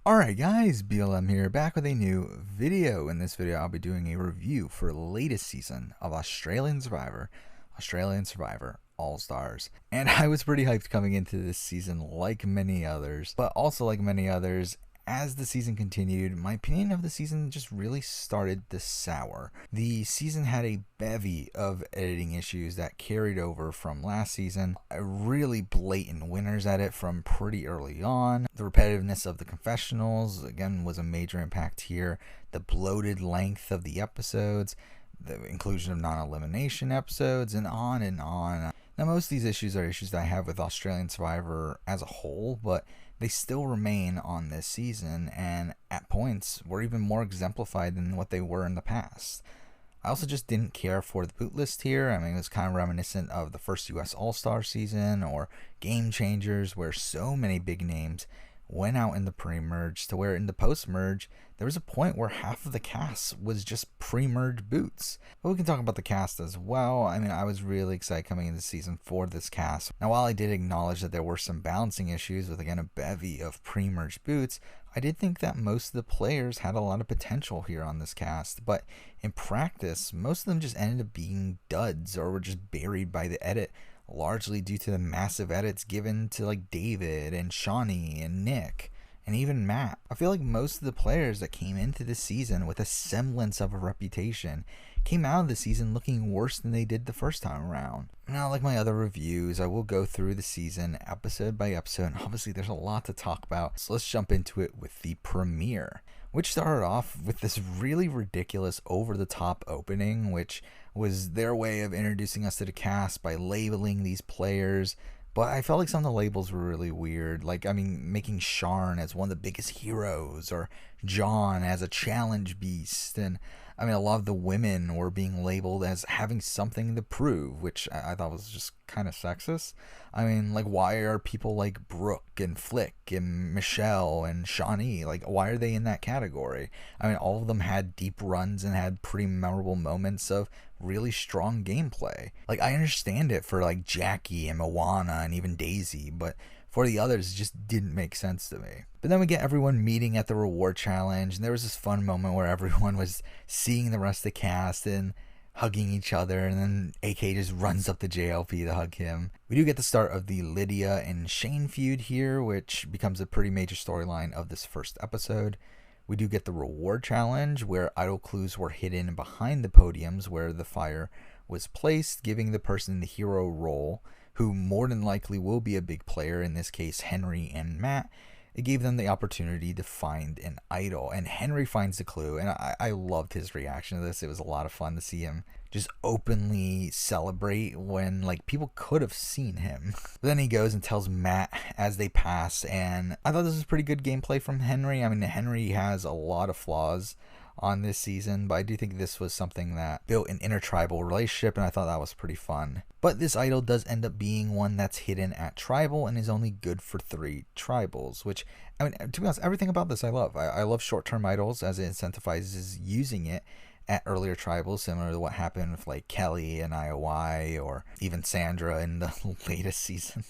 Alright guys, BLM here, back with a new video. In this video I'll be doing a review for the latest season of Australian Survivor All Stars. And I was pretty hyped coming into this season like many others, but also like many others, as the season continued, my opinion of the season just really started to sour. The season had a bevy of editing issues that carried over from last season, really blatant winners at it from pretty early on. The repetitiveness of the confessionals, again, was a major impact here. The bloated length of the episodes, the inclusion of non-elimination episodes, and on and on. Now, most of these issues are issues that I have with Australian Survivor as a whole, but they still remain on this season, and at points were even more exemplified than what they were in the past. I also just didn't care for the boot list here. I mean, it was kind of reminiscent of the first US All-Star season or Game Changers, where so many big names went out in the pre-merge, to where in the post-merge, there was a point where half of the cast was just pre-merge boots. But we can talk about the cast as well. I mean, I was really excited coming into the season for this cast. Now, while I did acknowledge that there were some balancing issues with, again, a bevy of pre-merge boots, I did think that most of the players had a lot of potential here on this cast. But in practice, most of them just ended up being duds or were just buried by the edit, largely due to the massive edits given to like David and Shawnee and Nick and even Matt. I feel like most of the players that came into this season with a semblance of a reputation came out of the season looking worse than they did the first time around. Now, like my other reviews, I will go through the season episode by episode, and obviously there's a lot to talk about, so let's jump into it with the premiere, which started off with this really ridiculous over-the-top opening, which was their way of introducing us to the cast by labeling these players. But I felt like some of the labels were really weird. Like, I mean, making Sharn as one of the biggest heroes, or John as a challenge beast. And I mean, a lot of the women were being labeled as having something to prove, which I thought was just kind of sexist. I mean, like, why are people like Brooke and Flick and Michelle and Shawnee, like, why are they in that category? I mean, all of them had deep runs and had pretty memorable moments of really strong gameplay. Like, I understand it for like Jackie and Moana and even Daisy, but for the others, it just didn't make sense to me. But then we get everyone meeting at the reward challenge, and there was this fun moment where everyone was seeing the rest of the cast and hugging each other, and then AK just runs up to JLP to hug him. We do get the start of the Lydia and Shane feud here, which becomes a pretty major storyline of this first episode. We do get the reward challenge, where idol clues were hidden behind the podiums where the fire was placed, giving the person the hero role, who more than likely will be a big player, in this case Henry and Matt. It gave them the opportunity to find an idol, and Henry finds the clue, and I loved his reaction to this. It was a lot of fun to see him just openly celebrate when like people could have seen him. But then he goes and tells Matt as they pass, and I thought this was pretty good gameplay from Henry. I mean, Henry has a lot of flaws on this season, but I do think this was something that built an intertribal relationship, and I thought that was pretty fun. But this idol does end up being one that's hidden at tribal and is only good for 3 tribals, which, I mean, to be honest, everything about this I love. I love short-term idols, as it incentivizes using it at earlier tribals, similar to what happened with like Kelly and IOI, or even Sandra in the latest season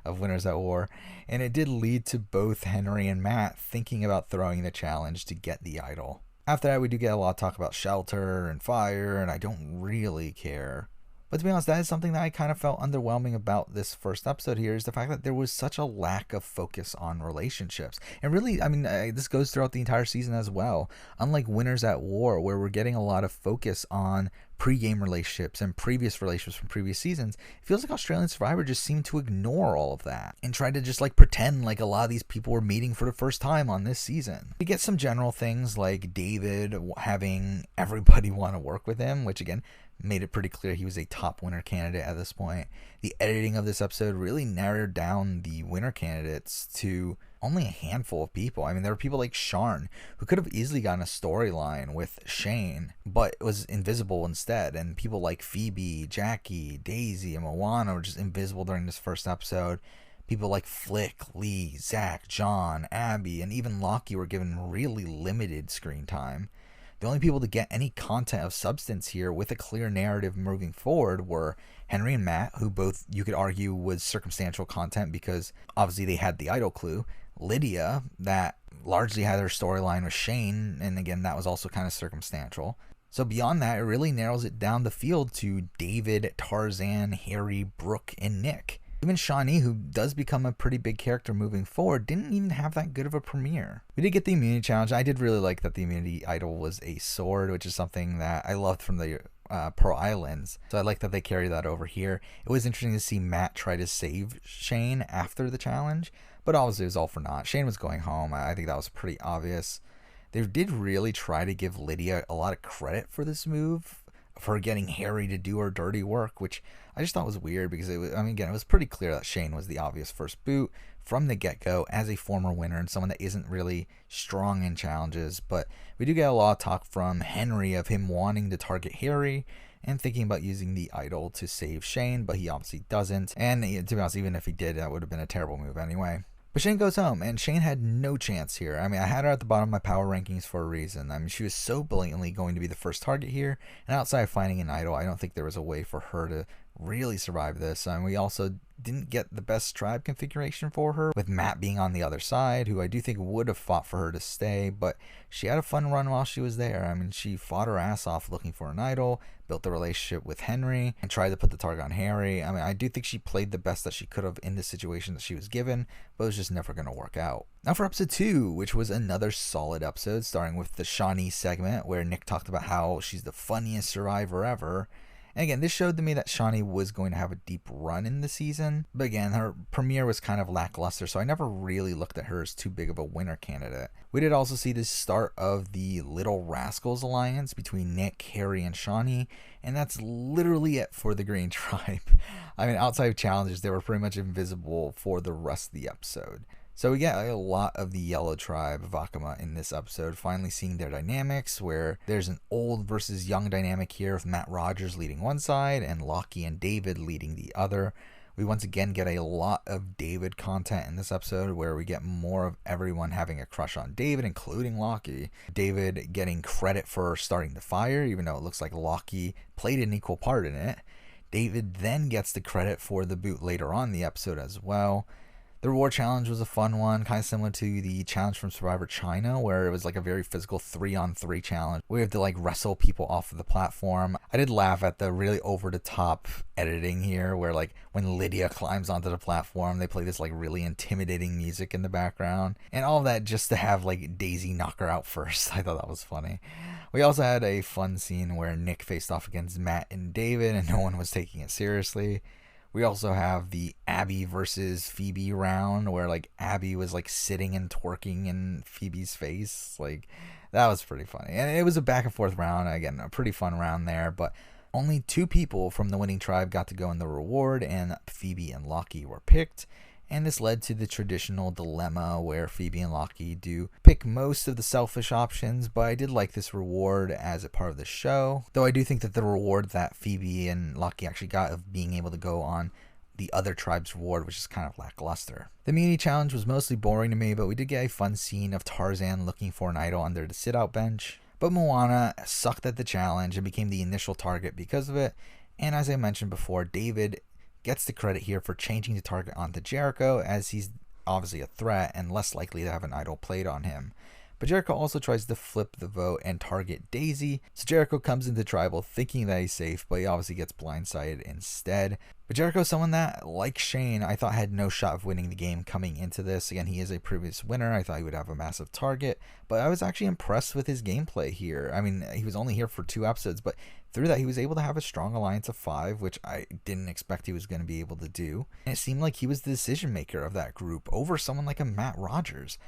of Winners at War. And it did lead to both Henry and Matt thinking about throwing the challenge to get the idol. After that, we do get a lot of talk about shelter and fire, and I don't really care. But to be honest, that is something that I kind of felt underwhelming about this first episode here, is the fact that there was such a lack of focus on relationships. And really, I mean, this goes throughout the entire season as well. Unlike Winners at War, where we're getting a lot of focus on pre-game relationships and previous relationships from previous seasons, it feels like Australian Survivor just seemed to ignore all of that and tried to just like pretend like a lot of these people were meeting for the first time on this season. We get some general things like David having everybody want to work with him, which again made it pretty clear he was a top winner candidate at this point. The editing of this episode really narrowed down the winner candidates to only a handful of people. I mean, there were people like Sharn, who could have easily gotten a storyline with Shane, but was invisible instead. And people like Phoebe, Jackie, Daisy, and Moana were just invisible during this first episode. People like Flick, Lee, Zach, John, Abby, and even Lockie were given really limited screen time. The only people to get any content of substance here with a clear narrative moving forward were Henry and Matt, who both you could argue was circumstantial content because obviously they had the idol clue. Lydia, that largely had her storyline with Shane, and again, that was also kind of circumstantial. So beyond that, it really narrows it down the field to David, Tarzan, Harry, Brooke, and Nick. Even Shawnee, who does become a pretty big character moving forward, didn't even have that good of a premiere. We did get the immunity challenge. I did really like that the immunity idol was a sword, which is something that I loved from the Pearl Islands. So I like that they carry that over here. It was interesting to see Matt try to save Shane after the challenge, but obviously it was all for naught. Shane was going home. I think that was pretty obvious. They did really try to give Lydia a lot of credit for this move, for getting Harry to do her dirty work, which I just thought was weird because it was pretty clear that Shane was the obvious first boot from the get-go as a former winner and someone that isn't really strong in challenges. But we do get a lot of talk from Henry of him wanting to target Harry and thinking about using the idol to save Shane, but he obviously doesn't. And to be honest, even if he did, that would have been a terrible move anyway. But Shane goes home, and Shane had no chance here. I had her at the bottom of my power rankings for a reason. She was so blatantly going to be the first target here, and outside of finding an idol, I don't think there was a way for her to really survive this. We also didn't get the best tribe configuration for her, with Matt being on the other side, who I do think would have fought for her to stay, but she had a fun run while she was there. She fought her ass off looking for an idol, built a relationship with Henry, and tried to put the target on Harry. I do think she played the best that she could have in the situation that she was given, but it was just never going to work out. Now for episode 2, which was another solid episode, starting with the Shawnee segment, where Nick talked about how she's the funniest survivor ever. And again, this showed to me that Shawnee was going to have a deep run in the season. But again, her premiere was kind of lackluster, so I never really looked at her as too big of a winner candidate. We did also see the start of the Little Rascals alliance between Nick, Harry, and Shawnee. And that's literally it for the Green Tribe. Outside of challenges, they were pretty much invisible for the rest of the episode. So we get a lot of the Yellow Tribe of Akama in this episode, finally seeing their dynamics, where there's an old versus young dynamic here with Matt Rogers leading one side and Lockie and David leading the other. We once again get a lot of David content in this episode, where we get more of everyone having a crush on David, including Lockie. David getting credit for starting the fire, even though it looks like Lockie played an equal part in it. David then gets the credit for the boot later on in the episode as well. The reward challenge was a fun one, kind of similar to the challenge from Survivor China, where it was like a very physical 3-on-3 challenge. We have to wrestle people off of the platform. I did laugh at the really over-the-top editing here, where when Lydia climbs onto the platform, they play this really intimidating music in the background. And all of that just to have Daisy knock her out first. I thought that was funny. We also had a fun scene where Nick faced off against Matt and David, and no one was taking it seriously. We also have the Abby versus Phoebe round, where Abby was sitting and twerking in Phoebe's face. That was pretty funny. And it was a back and forth round. Again, a pretty fun round there, but only 2 people from the winning tribe got to go in the reward, and Phoebe and Lockie were picked. And this led to the traditional dilemma where Phoebe and Lockie do pick most of the selfish options, but I did like this reward as a part of the show. Though I do think that the reward that Phoebe and Lockie actually got of being able to go on the other tribe's reward was just kind of lackluster. The immunity challenge was mostly boring to me, but we did get a fun scene of Tarzan looking for an idol under the sit-out bench. But Moana sucked at the challenge and became the initial target because of it. And as I mentioned before, David gets the credit here for changing the target onto Jericho, as he's obviously a threat and less likely to have an idol played on him. But Jericho also tries to flip the vote and target Daisy, so Jericho comes into tribal thinking that he's safe, but he obviously gets blindsided instead. But Jericho's someone that, like Shane, I thought had no shot of winning the game coming into this. Again, he is a previous winner. I thought he would have a massive target, but I was actually impressed with his gameplay here. He was only here for 2 episodes, but through that, he was able to have a strong alliance of 5, which I didn't expect he was going to be able to do. And it seemed like he was the decision maker of that group over someone like a Matt Rogers.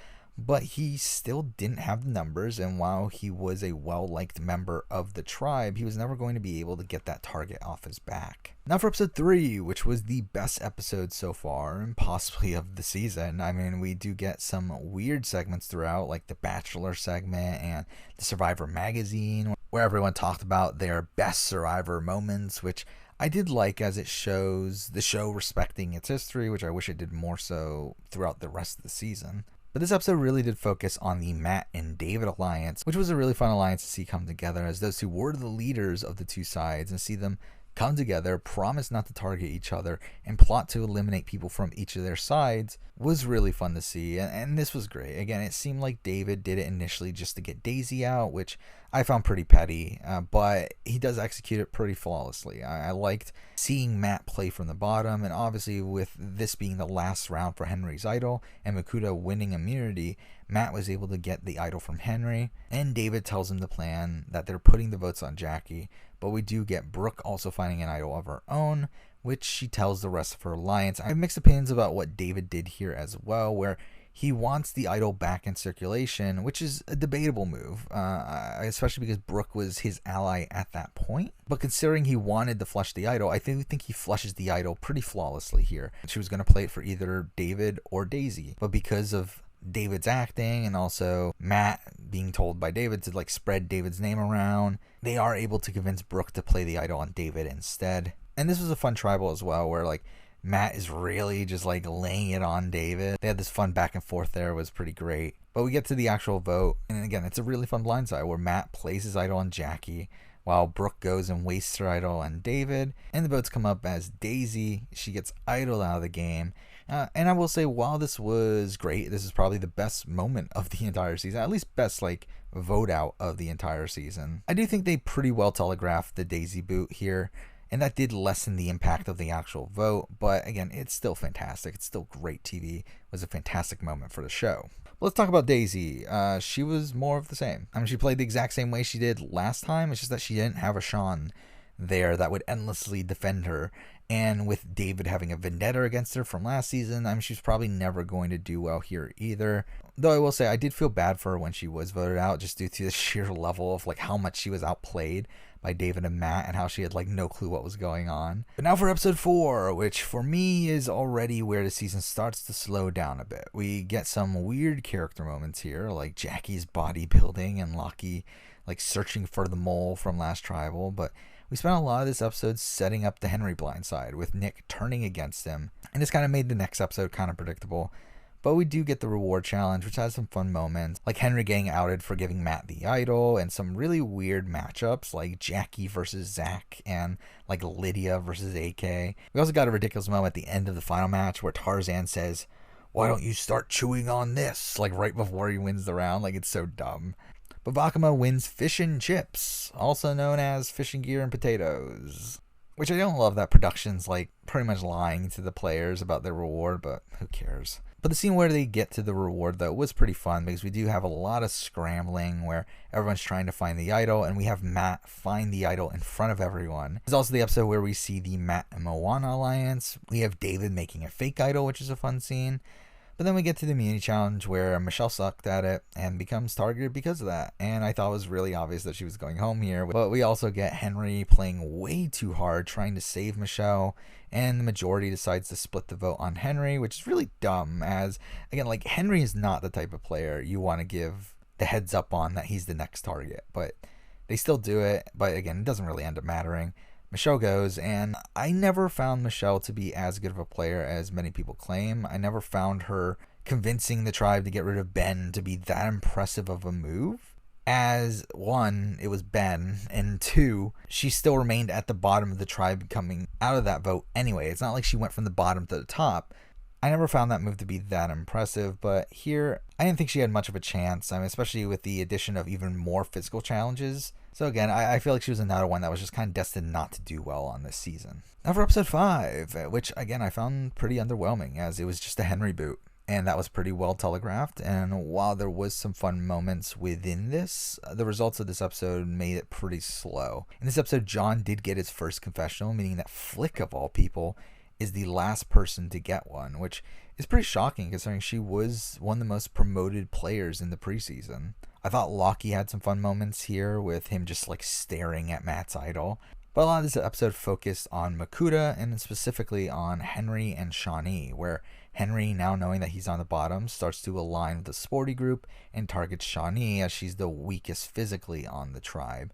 But he still didn't have the numbers, and while he was a well-liked member of the tribe, he was never going to be able to get that target off his back. Now for episode 3, which was the best episode so far, and possibly of the season. We do get some weird segments throughout, like the Bachelor segment and the Survivor magazine, where everyone talked about their best Survivor moments, which I did like, as it shows the show respecting its history, which I wish it did more so throughout the rest of the season. But this episode really did focus on the Matt and David alliance, which was a really fun alliance to see come together, as those two were the leaders of the two sides, and see them come together, promise not to target each other, and plot to eliminate people from each of their sides was really fun to see. And this was great. Again, it seemed like David did it initially just to get Daisy out, which I found pretty petty, but he does execute it pretty flawlessly. I liked seeing Matt play from the bottom, and obviously with this being the last round for Henry's idol and Makuta winning immunity, Matt was able to get the idol from Henry, and David tells him the plan that they're putting the votes on Jackie. But we do get Brooke also finding an idol of her own, which she tells the rest of her alliance. I have mixed opinions about what David did here as well, where he wants the idol back in circulation, which is a debatable move, especially because Brooke was his ally at that point. But considering he wanted to flush the idol, I think he flushes the idol pretty flawlessly here. She was going to play it for either David or Daisy, but because of David's acting and also Matt being told by David to spread David's name around, they are able to convince Brooke to play the idol on David instead. And this was a fun tribal as well, where Matt is really just laying it on David. They had this fun back and forth there. It was pretty great. But we get to the actual vote, and again, it's a really fun blindside where Matt plays his idol on Jackie while Brooke goes and wastes her idol on David, and the votes come up as Daisy. She gets idled out of the game. And I will say, while this was great, this is probably the best moment of the entire season, at least best vote out of the entire season. I do think they pretty well telegraphed the Daisy boot here, and that did lessen the impact of the actual vote, but again, it's still fantastic. It's still great TV. It was a fantastic moment for the show. Let's talk about Daisy. She was more of the same. I mean, she played the exact same way she did last time. It's just that she didn't have a Sean there that would endlessly defend her. And with David having a vendetta against her from last season, I mean, she's probably never going to do well here either. Though I will say, I did feel bad for her when she was voted out, just due to the sheer level of how much she was outplayed by David and Matt, and how she had no clue what was going on. But now for episode 4, which for me is already where the season starts to slow down a bit. We get some weird character moments here, like Jackie's bodybuilding and Lockie searching for the mole from last tribal, but we spent a lot of this episode setting up the Henry blindside, with Nick turning against him, and this kind of made the next episode kind of predictable. But we do get the reward challenge, which has some fun moments, like Henry getting outed for giving Matt the idol, and some really weird matchups, like Jackie versus Zach, and Lydia versus AK. We also got a ridiculous moment at the end of the final match, where Tarzan says, "Why don't you start chewing on this?" right before he wins the round. It's so dumb. But Vakama wins fish and chips, also known as fishing gear and potatoes. Which I don't love that production's pretty much lying to the players about their reward, but who cares? But the scene where they get to the reward, though, was pretty fun, because we do have a lot of scrambling where everyone's trying to find the idol, and we have Matt find the idol in front of everyone. There's also the episode where we see the Matt and Moana alliance. We have David making a fake idol, which is a fun scene. But then we get to the immunity challenge where Michelle sucked at it and becomes targeted because of that. And I thought it was really obvious that she was going home here. But we also get Henry playing way too hard, trying to save Michelle. And the majority decides to split the vote on Henry, which is really dumb, as, again, Henry is not the type of player you want to give the heads up on that he's the next target. But they still do it. But again, it doesn't really end up mattering. Michelle goes, and I never found Michelle to be as good of a player as many people claim. I never found her convincing the tribe to get rid of Ben to be that impressive of a move. As, one, it was Ben, and two, she still remained at the bottom of the tribe coming out of that vote anyway. It's not like she went from the bottom to the top. I never found that move to be that impressive, but here, I didn't think she had much of a chance, especially with the addition of even more physical challenges. So again, I feel like she was another one that was just kind of destined not to do well on this season. Now for episode 5, which again I found pretty underwhelming, as it was just a Henry boot, and that was pretty well telegraphed. And while there was some fun moments within this, the results of this episode made it pretty slow. In this episode, John did get his first confessional, meaning that Flick, of all people, is the last person to get one, which is pretty shocking considering she was one of the most promoted players in the preseason. I thought Lockie had some fun moments here with him just staring at Matt's idol. But a lot of this episode focused on Makuta, and specifically on Henry and Shawnee, where Henry, now knowing that he's on the bottom, starts to align with the sporty group and targets Shawnee, as she's the weakest physically on the tribe.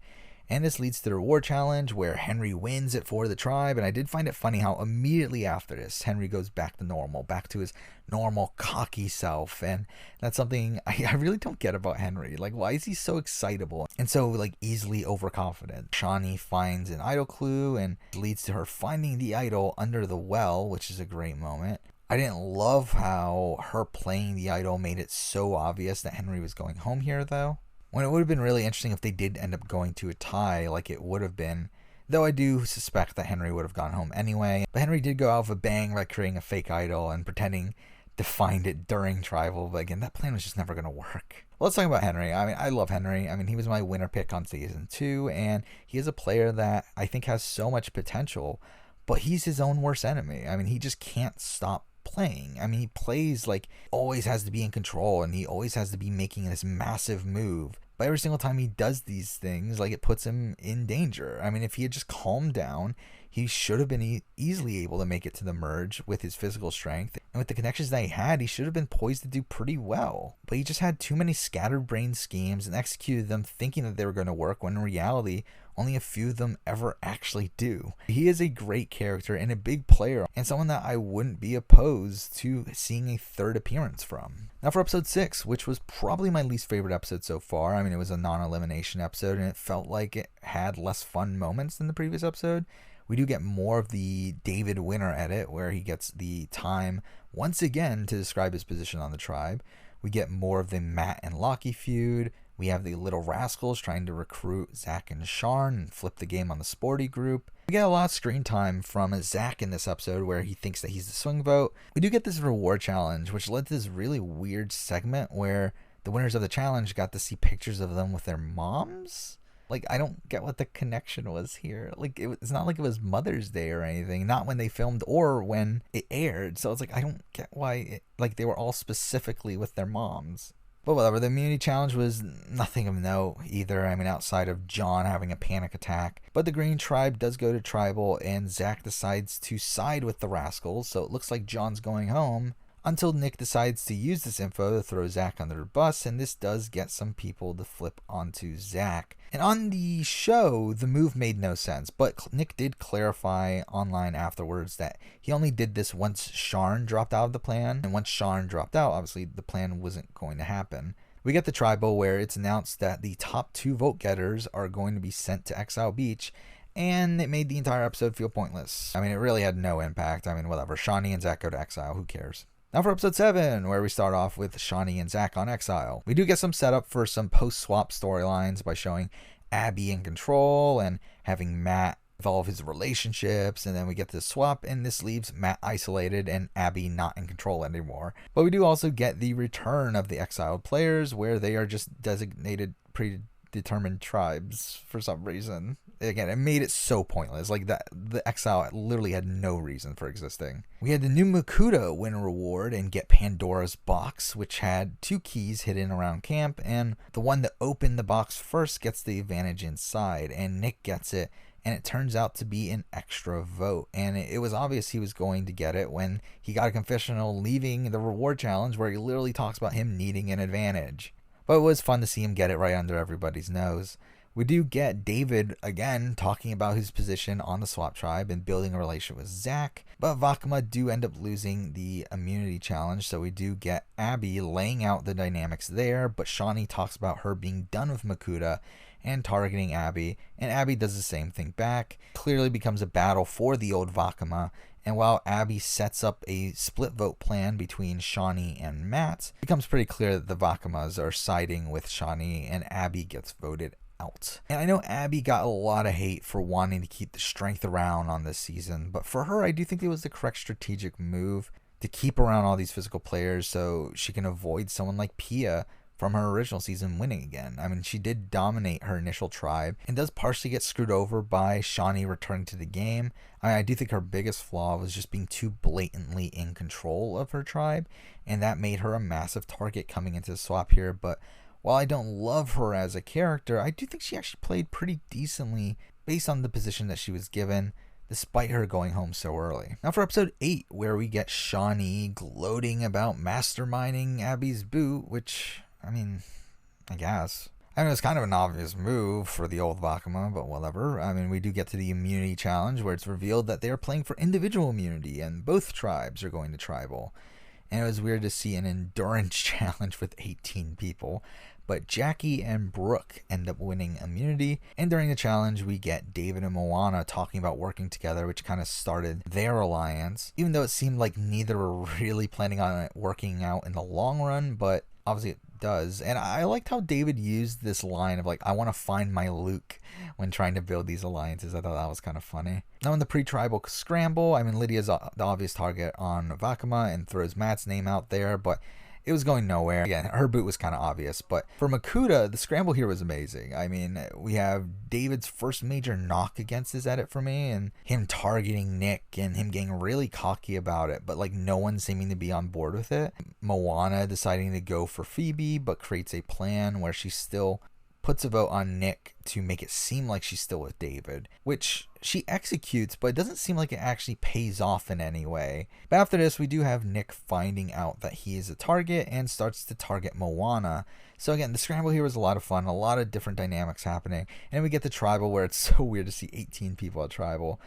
And this leads to the reward challenge where Henry wins it for the tribe. And I did find it funny how immediately after this, Henry goes back to normal, back to his normal cocky self. And that's something I really don't get about Henry. Like, why is he so excitable and so like easily overconfident? Shawnee finds an idol clue and leads to her finding the idol under the well, which is a great moment. I didn't love how her playing the idol made it so obvious that Henry was going home here, though. When it would have been really interesting if they did end up going to a tie like it would have been, though I do suspect that Henry would have gone home anyway. But Henry did go out with a bang by creating a fake idol and pretending to find it during Tribal, but again, that plan was just never going to work. Well, let's talk about Henry. I mean, I love Henry. I mean, he was my winner pick on Season 2, and he is a player that I think has so much potential, but he's his own worst enemy. I mean, he just can't stop playing. I mean, he plays like always has to be in control, and he always has to be making this massive move. But every single time he does these things, like, it puts him in danger. I mean, if he had just calmed down, he should have been easily able to make it to the merge with his physical strength. And with the connections that he had, he should have been poised to do pretty well. But he just had too many scatterbrained schemes and executed them thinking that they were going to work, when in reality, only a few of them ever actually do. He is a great character and a big player, and someone that I wouldn't be opposed to seeing a third appearance from. Now for episode 6, which was probably my least favorite episode so far. I mean, it was a non-elimination episode, and it felt like it had less fun moments than the previous episode. We do get more of the David Winner edit, where he gets the time once again to describe his position on the tribe. We get more of the Matt and Lockie feud. We have the Little Rascals trying to recruit Zach and Sharn and flip the game on the Sporty group. We get a lot of screen time from Zach in this episode, where he thinks that he's the swing vote. We do get this reward challenge, which led to this really weird segment where the winners of the challenge got to see pictures of them with their moms. Like, I don't get what the connection was here. Like, it's not like it was Mother's Day or anything. Not when they filmed or when it aired. So it's like, I don't get why they were all specifically with their moms. But whatever, the immunity challenge was nothing of note either. I mean, outside of John having a panic attack. But the Green Tribe does go to Tribal, and Zach decides to side with the Rascals. So it looks like John's going home, until Nick decides to use this info to throw Zach under the bus, and this does get some people to flip onto Zach. And on the show, the move made no sense, but Nick did clarify online afterwards that he only did this once Sharn dropped out of the plan, and once Sharn dropped out, obviously the plan wasn't going to happen. We get the Tribal, where it's announced that the top 2 vote getters are going to be sent to Exile Beach, and it made the entire episode feel pointless. I mean, it really had no impact. I mean, whatever, Shawnee and Zach go to Exile, who cares? Now for episode 7, where we start off with Shawnee and Zach on Exile. We do get some setup for some post-swap storylines by showing Abby in control and having Matt evolve his relationships, and then we get the swap, and this leaves Matt isolated and Abby not in control anymore. But we do also get the return of the exiled players, where they are just designated predetermined tribes for some reason. Again, it made it so pointless. Like, that the exile literally had no reason for existing. We had the new Makuta win a reward and get Pandora's box, which had 2 keys hidden around camp, and the one that opened the box first gets the advantage inside, and Nick gets it, and it turns out to be an extra vote. And it was obvious he was going to get it when he got a confessional leaving the reward challenge, where he literally talks about him needing an advantage. But it was fun to see him get it right under everybody's nose. We do get David, again, talking about his position on the Swap Tribe and building a relationship with Zach. But Vakama do end up losing the immunity challenge, so we do get Abby laying out the dynamics there. But Shawnee talks about her being done with Makuta and targeting Abby, and Abby does the same thing back. Clearly becomes a battle for the old Vakama. And while Abby sets up a split vote plan between Shawnee and Matt, it becomes pretty clear that the Vakamas are siding with Shawnee, and Abby gets voted out. And I know Abby got a lot of hate for wanting to keep the strength around on this season, but for her, I do think it was the correct strategic move to keep around all these physical players so she can avoid someone like Pia from her original season winning again. I mean, she did dominate her initial tribe and does partially get screwed over by Shawnee returning to the game. I do think her biggest flaw was just being too blatantly in control of her tribe, and that made her a massive target coming into the swap here. But while I don't love her as a character, I do think she actually played pretty decently based on the position that she was given, despite her going home so early. Now for episode 8, where we get Shawnee gloating about masterminding Abby's boot, which, I mean, I guess. I mean, it's kind of an obvious move for the old Vakama, but whatever. I mean, we do get to the immunity challenge where it's revealed that they are playing for individual immunity and both tribes are going to tribal. And it was weird to see an endurance challenge with 18 people. But Jackie and Brooke end up winning immunity. And during the challenge, we get David and Moana talking about working together, which kind of started their alliance. Even though it seemed like neither were really planning on it working out in the long run, but obviously it does. And I liked how David used this line of like, I want to find my Luke when trying to build these alliances. I thought that was kind of funny. Now in the pre-tribal scramble, I mean, Lydia's the obvious target on Vakama and throws Matt's name out there, but it was going nowhere. Again, her boot was kind of obvious, but for Makuta, the scramble here was amazing. I mean, we have David's first major knock against his edit for me, and him targeting Nick and him getting really cocky about it, but like no one seeming to be on board with it. Moana deciding to go for Phoebe, but creates a plan where she still puts a vote on Nick to make it seem like she's still with David, which she executes, but it doesn't seem like it actually pays off in any way. But after this, we do have Nick finding out that he is a target and starts to target Moana. So again, the scramble here was a lot of fun, a lot of different dynamics happening, and we get the tribal where it's so weird to see 18 people at tribal.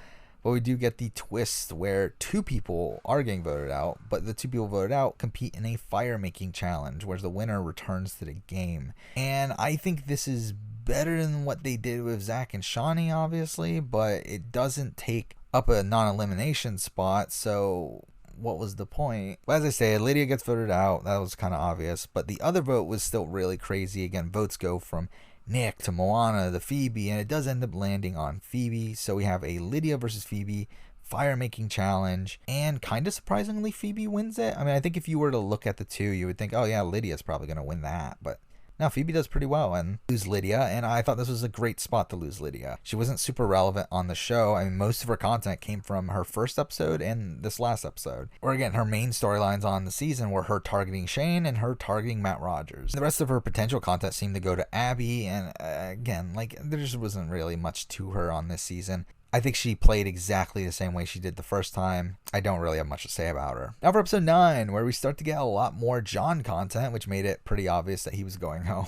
But we do get the twist where 2 people are getting voted out, but the 2 people voted out compete in a fire-making challenge, where the winner returns to the game. And I think this is better than what they did with Zach and Shawnee, obviously, but it doesn't take up a non-elimination spot, so what was the point? Well, as I say, Lydia gets voted out. That was kind of obvious, but the other vote was still really crazy. Again, votes go from Nick to Moana to Phoebe, and it does end up landing on Phoebe. So we have a Lydia versus Phoebe fire making challenge, and kind of surprisingly Phoebe wins it. I mean, I think if you were to look at the two, you would think, oh yeah, Lydia's probably going to win that, but no, Phoebe does pretty well and lose Lydia, and I thought this was a great spot to lose Lydia. She wasn't super relevant on the show. I mean, most of her content came from her first episode and this last episode. Or again, her main storylines on the season were her targeting Shane and her targeting Matt Rogers. The rest of her potential content seemed to go to Abby, and again, like, there just wasn't really much to her on this season. I think she played exactly the same way she did the first time. I don't really have much to say about her. Now for episode 9, where we start to get a lot more John content, which made it pretty obvious that he was going home.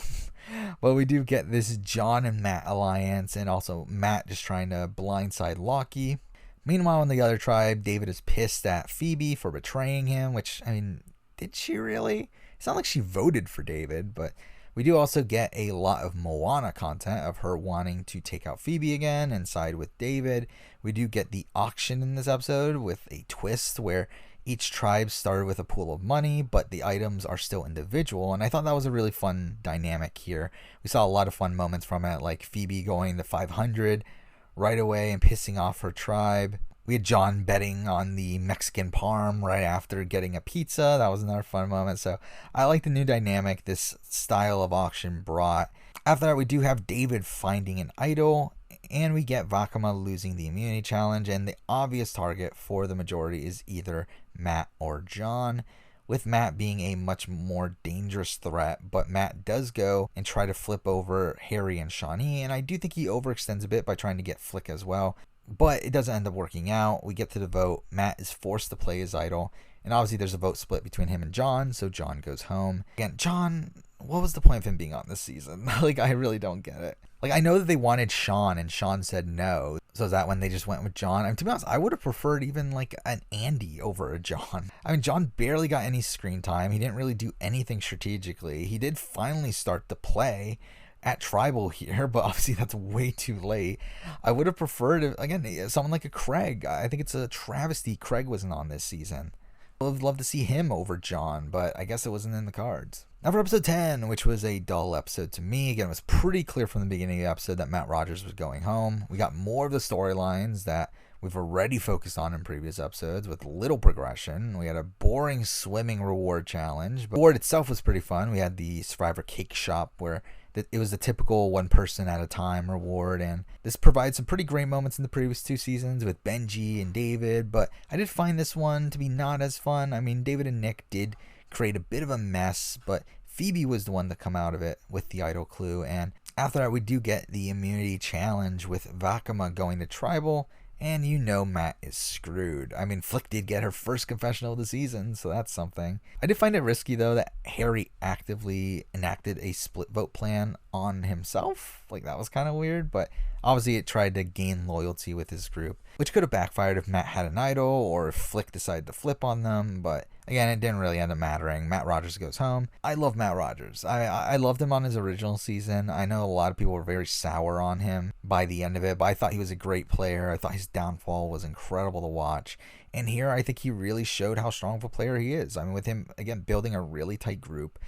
But we do get this John and Matt alliance, and also Matt just trying to blindside Lockie. Meanwhile, in the other tribe, David is pissed at Phoebe for betraying him, which, I mean, did she really? It's not like she voted for David, but we do also get a lot of Moana content of her wanting to take out Phoebe again and side with David. We do get the auction in this episode with a twist where each tribe started with a pool of money, but the items are still individual. And I thought that was a really fun dynamic here. We saw a lot of fun moments from it, like Phoebe going to 500 right away and pissing off her tribe. We had John betting on the Mexican parm right after getting a pizza. That was another fun moment. So I like the new dynamic this style of auction brought. After that, we do have David finding an idol, and we get Vakama losing the immunity challenge, and the obvious target for the majority is either Matt or John, with Matt being a much more dangerous threat. But Matt does go and try to flip over Harry and Shawnee, and I do think he overextends a bit by trying to get Flick as well. But it doesn't end up working out. We get to the vote. Matt is forced to play his idol. And obviously there's a vote split between him and John, so John goes home. Again, John, what was the point of him being on this season? Like, I really don't get it. Like, I know that they wanted Sean, and Sean said no. So is that when they just went with John? I mean, to be honest, I would have preferred even, like, an Andy over a John. I mean, John barely got any screen time. He didn't really do anything strategically. He did finally start to play at tribal here, but obviously that's way too late. I would have preferred, again, someone like a Craig. I think it's a travesty Craig wasn't on this season. I would love to see him over John, but I guess it wasn't in the cards. Now for episode 10, which was a dull episode to me. Again, it was pretty clear from the beginning of the episode that Matt Rogers was going home. We got more of the storylines that we've already focused on in previous episodes with little progression. We had a boring swimming reward challenge, but the reward itself was pretty fun. We had the Survivor Cake Shop where it was the typical one person at a time reward, and this provides some pretty great moments in the previous 2 seasons with Benji and David, but I did find this one to be not as fun. I mean, David and Nick did create a bit of a mess, but Phoebe was the one to come out of it with the idol clue. And after that, we do get the immunity challenge with Vakama going to tribal And Matt is screwed. I mean, Flick did get her first confessional of the season, so that's something. I did find it risky, though, that Harry actively enacted a split vote plan on himself. Like, that was kind of weird, but obviously it tried to gain loyalty with his group, which could have backfired if Matt had an idol or if Flick decided to flip on them, but again, it didn't really end up mattering. Matt Rogers goes home. I love Matt Rogers. I loved him on his original season. I know a lot of people were very sour on him by the end of it, but I thought he was a great player. I thought his downfall was incredible to watch. And here, I think he really showed how strong of a player he is. I mean, with him, again, building a really tight group,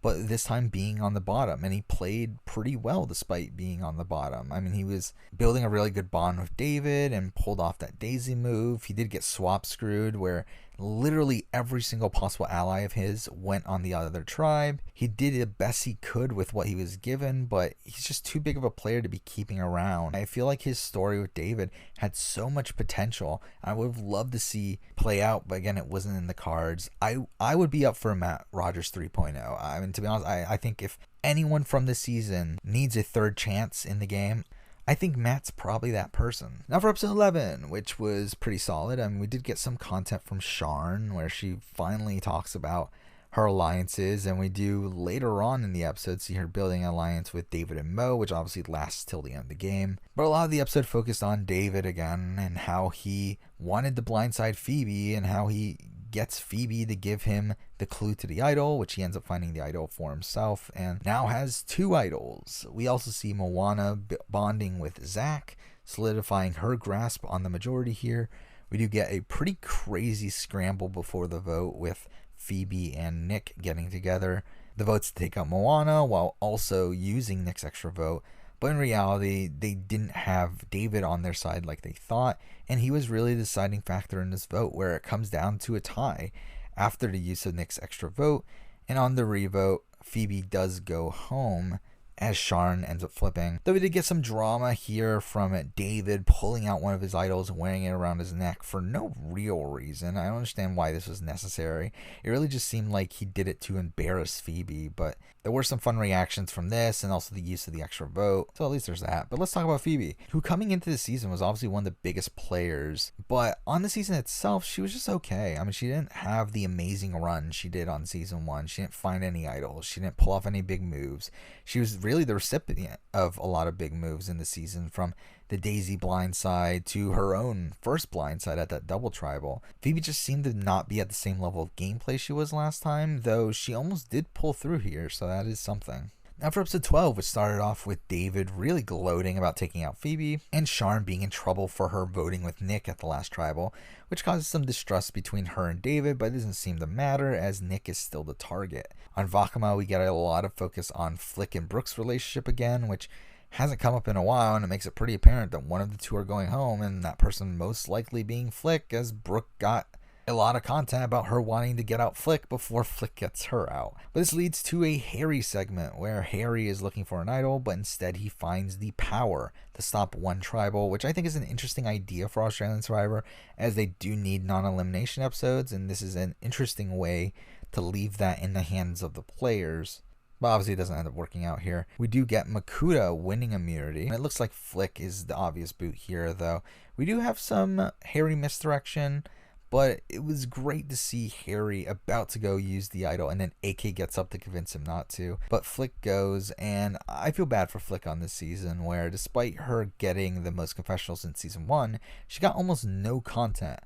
but this time being on the bottom, and he played pretty well despite being on the bottom. I mean, he was building a really good bond with David and pulled off that Daisy move. He did get swap screwed where literally every single possible ally of his went on the other tribe. He did the best he could with what he was given, but he's just too big of a player to be keeping around. I feel like his story with David had so much potential. I would have loved to see play out, but again, it wasn't in the cards. I would be up for a Matt Rogers 3.0. I mean, to be honest, I think if anyone from this season needs a third chance in the game, I think Matt's probably that person. Now for episode 11, which was pretty solid. I mean, we did get some content from Sharn where she finally talks about her alliances, and we do later on in the episode see her building an alliance with David and Mo, which obviously lasts till the end of the game. But a lot of the episode focused on David again and how he wanted to blindside Phoebe and how he gets Phoebe to give him the clue to the idol, which he ends up finding the idol for himself and now has 2 idols. We also see Moana bonding with Zach, solidifying her grasp on the majority here. We do get a pretty crazy scramble before the vote with Phoebe and Nick getting together. The votes to take out Moana while also using Nick's extra vote. But in reality, they didn't have David on their side like they thought, and he was really the deciding factor in this vote, where it comes down to a tie after the use of Nick's extra vote. And on the revote, Phoebe does go home as Sharn ends up flipping. Though we did get some drama here from David pulling out one of his idols and wearing it around his neck for no real reason. I don't understand why this was necessary. It really just seemed like he did it to embarrass Phoebe, but there were some fun reactions from this and also the use of the extra vote. So at least there's that. But let's talk about Phoebe, who coming into the season was obviously one of the biggest players, but on the season itself, she was just okay. I mean, she didn't have the amazing run she did on season 1. She didn't find any idols. She didn't pull off any big moves. She was really the recipient of a lot of big moves in the season, from the Daisy blindside to her own first blindside at that double tribal. Phoebe just seemed to not be at the same level of gameplay she was last time, though she almost did pull through here, so that is something. Now for episode 12, which started off with David really gloating about taking out Phoebe, and Sharn being in trouble for her voting with Nick at the last tribal, which causes some distrust between her and David, but it doesn't seem to matter as Nick is still the target. On Vakama, we get a lot of focus on Flick and Brooke's relationship again, which hasn't come up in a while, and it makes it pretty apparent that one of the two are going home, and that person most likely being Flick, as Brooke got a lot of content about her wanting to get out Flick before Flick gets her out. But this leads to a Harry segment where Harry is looking for an idol, but instead he finds the power to stop one tribal, which I think is an interesting idea for Australian Survivor, as they do need non-elimination episodes, and this is an interesting way to leave that in the hands of the players. But obviously it doesn't end up working out here. We do get Makuta winning immunity, and it looks like Flick is the obvious boot here, though. We do have some Harry misdirection, but it was great to see Harry about to go use the idol, and then AK gets up to convince him not to. But Flick goes, and I feel bad for Flick on this season, where despite her getting the most confessionals in season 1, she got almost no content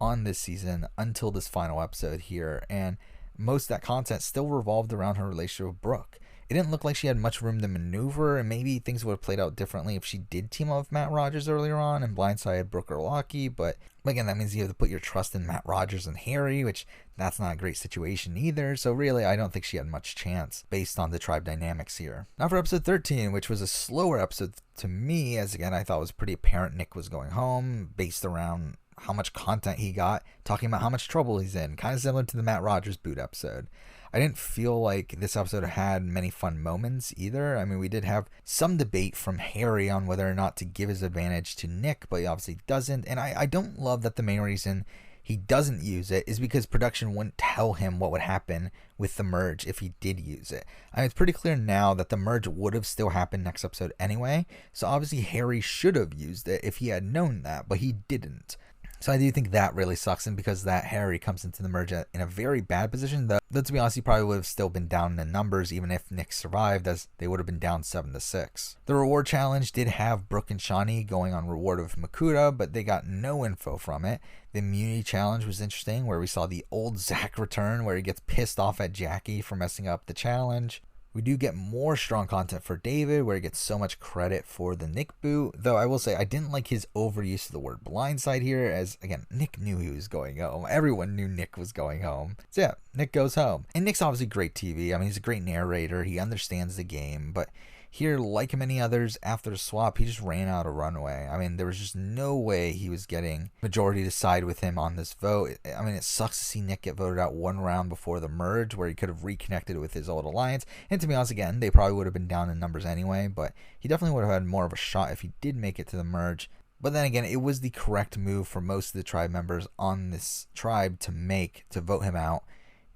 on this season until this final episode here, and most of that content still revolved around her relationship with Brooke. It didn't look like she had much room to maneuver, and maybe things would have played out differently if she did team up with Matt Rogers earlier on and blindside Brooke or Lockie, but again, that means you have to put your trust in Matt Rogers and Harry, which that's not a great situation either, so really I don't think she had much chance based on the tribe dynamics here. Now for episode 13, which was a slower episode to me, as again I thought it was pretty apparent Nick was going home based around how much content he got, talking about how much trouble he's in, kind of similar to the Matt Rogers boot episode. I didn't feel like this episode had many fun moments either. I mean, we did have some debate from Harry on whether or not to give his advantage to Nick, but he obviously doesn't. And I don't love that the main reason he doesn't use it is because production wouldn't tell him what would happen with the merge if he did use it. I mean, it's pretty clear now that the merge would have still happened next episode anyway, so obviously Harry should have used it if he had known that, but he didn't. So I do think that really sucks, and because that, Harry comes into the merge in a very bad position, though to be honest, he probably would have still been down in numbers even if Nick survived, as they would have been down 7-6. The reward challenge did have Brooke and Shawnee going on reward of Makuta, but they got no info from it. The immunity challenge was interesting, where we saw the old Zach return, where he gets pissed off at Jackie for messing up the challenge. We do get more strong content for David, where he gets so much credit for the Nick boot, though I will say I didn't like his overuse of the word blindside here, as again, Nick knew he was going home. Everyone knew Nick was going home. So yeah, Nick goes home. And Nick's obviously great TV. I mean, he's a great narrator. He understands the game, but here, like many others, after the swap, he just ran out of runway. I mean, there was just no way he was getting majority to side with him on this vote. I mean, it sucks to see Nick get voted out one round before the merge, where he could have reconnected with his old alliance. And to be honest, again, they probably would have been down in numbers anyway, but he definitely would have had more of a shot if he did make it to the merge. But then again, it was the correct move for most of the tribe members on this tribe to make, to vote him out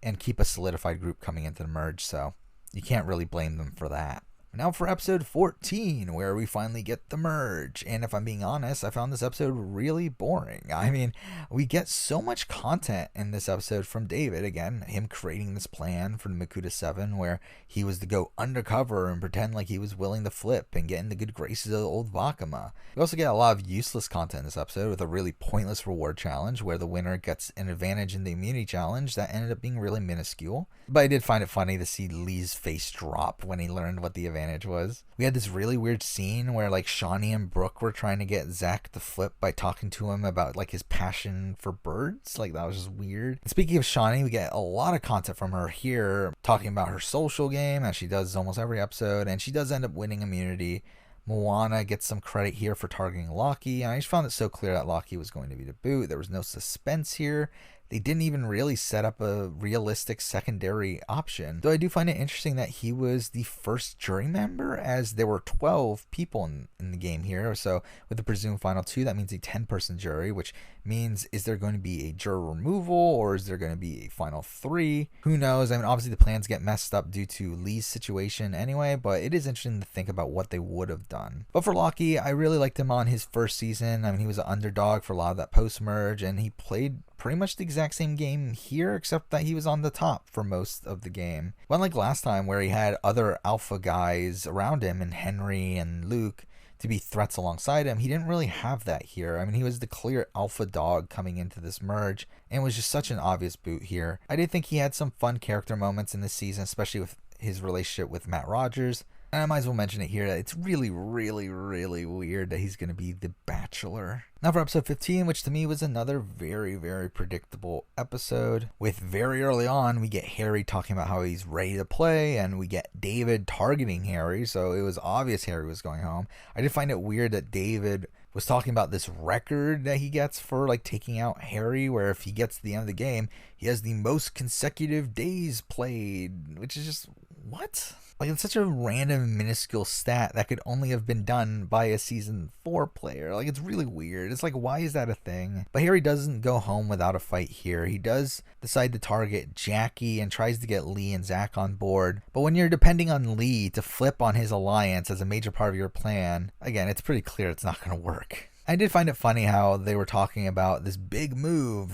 and keep a solidified group coming into the merge, so you can't really blame them for that. Now for episode 14, where we finally get the merge. And if I'm being honest, I found this episode really boring. I mean, we get so much content in this episode from David. Again, him creating this plan for the Makuta 7, where he was to go undercover and pretend like he was willing to flip and get in the good graces of the old Vakama. We also get a lot of useless content in this episode, with a really pointless reward challenge, where the winner gets an advantage in the immunity challenge that ended up being really minuscule. But I did find it funny to see Lee's face drop when he learned what the advantage was. We had this really weird scene where like Shawnee and Brooke were trying to get Zach to flip by talking to him about like his passion for birds. Like, that was just weird. And speaking of Shawnee, we get a lot of content from her here, talking about her social game, as she does almost every episode, and she does end up winning immunity. Moana gets some credit here for targeting Lockie, and I just found it so clear that Lockie was going to be the boot. There was no suspense here. They didn't even really set up a realistic secondary option. Though I do find it interesting that he was the first jury member, as there were 12 people in the game here. So with the presumed final 2, that means a 10-person jury, which means, is there going to be a juror removal, or is there going to be a final 3? Who knows? I mean, obviously the plans get messed up due to Lee's situation anyway, but it is interesting to think about what they would have done. But for Lockie, I really liked him on his first season. I mean, he was an underdog for a lot of that post-merge, and he played pretty much the exact same game here, except that he was on the top for most of the game. But unlike last time, where he had other alpha guys around him, and Henry and Luke, to be threats alongside him, he didn't really have that here. I mean, he was the clear alpha dog coming into this merge, and was just such an obvious boot here. I did think he had some fun character moments in this season, especially with his relationship with Matt Rogers. And I might as well mention it here that it's really, really, really weird that he's going to be the Bachelor. Now for episode 15, which to me was another very, very predictable episode. With very early on, we get Harry talking about how he's ready to play, and we get David targeting Harry, so it was obvious Harry was going home. I did find it weird that David was talking about this record that he gets for like taking out Harry, where if he gets to the end of the game, he has the most consecutive days played, which is just, what? Like, it's such a random, minuscule stat that could only have been done by a season 4 player. Like, it's really weird. It's like, why is that a thing? But Harry doesn't go home without a fight here. He does decide to target Jackie and tries to get Lee and Zach on board. But when you're depending on Lee to flip on his alliance as a major part of your plan, again, it's pretty clear it's not going to work. I did find it funny how they were talking about this big move,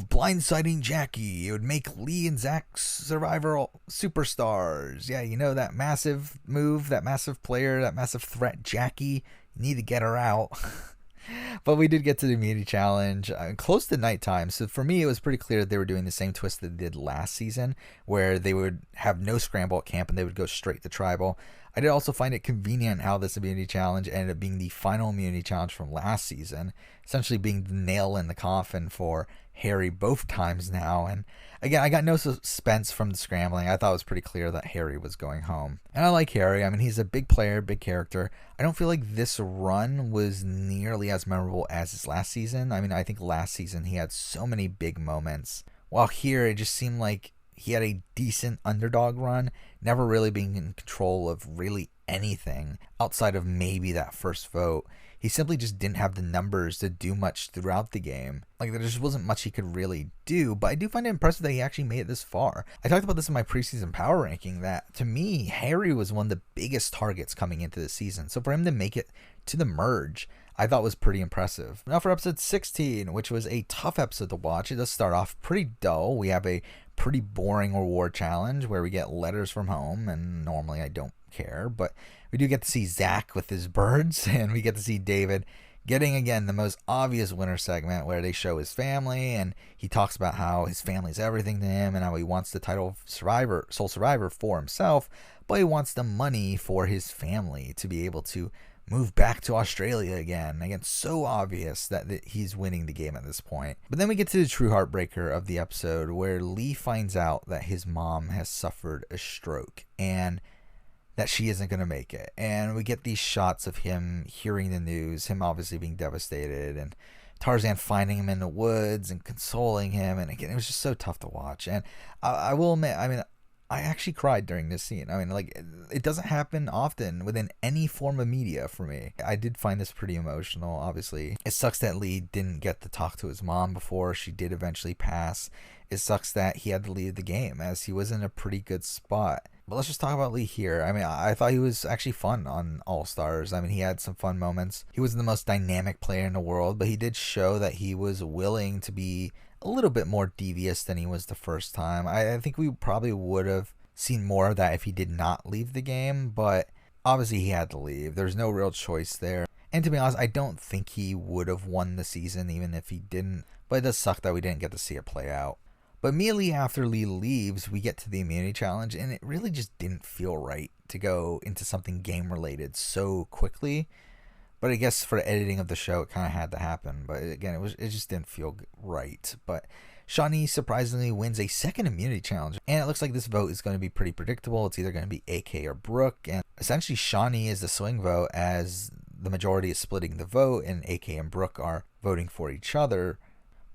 blindsiding Jackie. It would make Lee and Zach Survivor superstars. Yeah, you know, that massive move, that massive player, that massive threat, Jackie. You need to get her out. But we did get to the immunity challenge close to nighttime. So for me, it was pretty clear that they were doing the same twist that they did last season, where they would have no scramble at camp and they would go straight to tribal. I did also find it convenient how this immunity challenge ended up being the final immunity challenge from last season, essentially being the nail in the coffin for Harry both times now. And again, I got no suspense from the scrambling. I thought it was pretty clear that Harry was going home. And I like Harry. I mean, he's a big player, big character. I don't feel like this run was nearly as memorable as his last season. I mean, I think last season he had so many big moments, while here it just seemed like he had a decent underdog run, never really being in control of really anything outside of maybe that first vote. He simply just didn't have the numbers to do much throughout the game. Like, there just wasn't much he could really do, but I do find it impressive that he actually made it this far. I talked about this in my preseason power ranking, that to me, Harry was one of the biggest targets coming into the season. So for him to make it to the merge, I thought was pretty impressive. Now for episode 16, which was a tough episode to watch. It does start off pretty dull. We have a pretty boring reward challenge where we get letters from home, and normally I don't care, but we do get to see Zach with his birds, and we get to see David getting, again, the most obvious winner segment where they show his family, and he talks about how his family's everything to him and how he wants the title of sole survivor for himself, but he wants the money for his family to be able to move back to Australia again. Again, so obvious that he's winning the game at this point. But then we get to the true heartbreaker of the episode, where Lee finds out that his mom has suffered a stroke and that she isn't going to make it. And we get these shots of him hearing the news, him obviously being devastated, and Tarzan finding him in the woods and consoling him. And again, it was just so tough to watch. And I will admit, I actually cried during this scene. It doesn't happen often within any form of media for me. I did find this pretty emotional, obviously. It sucks that Lee didn't get to talk to his mom before she did eventually pass. It sucks that he had to leave the game, as he was in a pretty good spot. But let's just talk about Lee here. I thought he was actually fun on All Stars. He had some fun moments. He wasn't the most dynamic player in the world, but he did show that he was willing to be a little bit more devious than he was the first time. I think we probably would have seen more of that if he did not leave the game, but obviously he had to leave. There's no real choice there. And to be honest, I don't think he would have won the season even if he didn't, but it does suck that we didn't get to see it play out. But immediately after Lee leaves, we get to the immunity challenge, and it really just didn't feel right to go into something game-related so quickly. But I guess for the editing of the show, it kind of had to happen. But again, it just didn't feel right. But Shawnee surprisingly wins a second immunity challenge, and it looks like this vote is going to be pretty predictable. It's either going to be AK or Brooke, and essentially Shawnee is the swing vote, as the majority is splitting the vote, and AK and Brooke are voting for each other.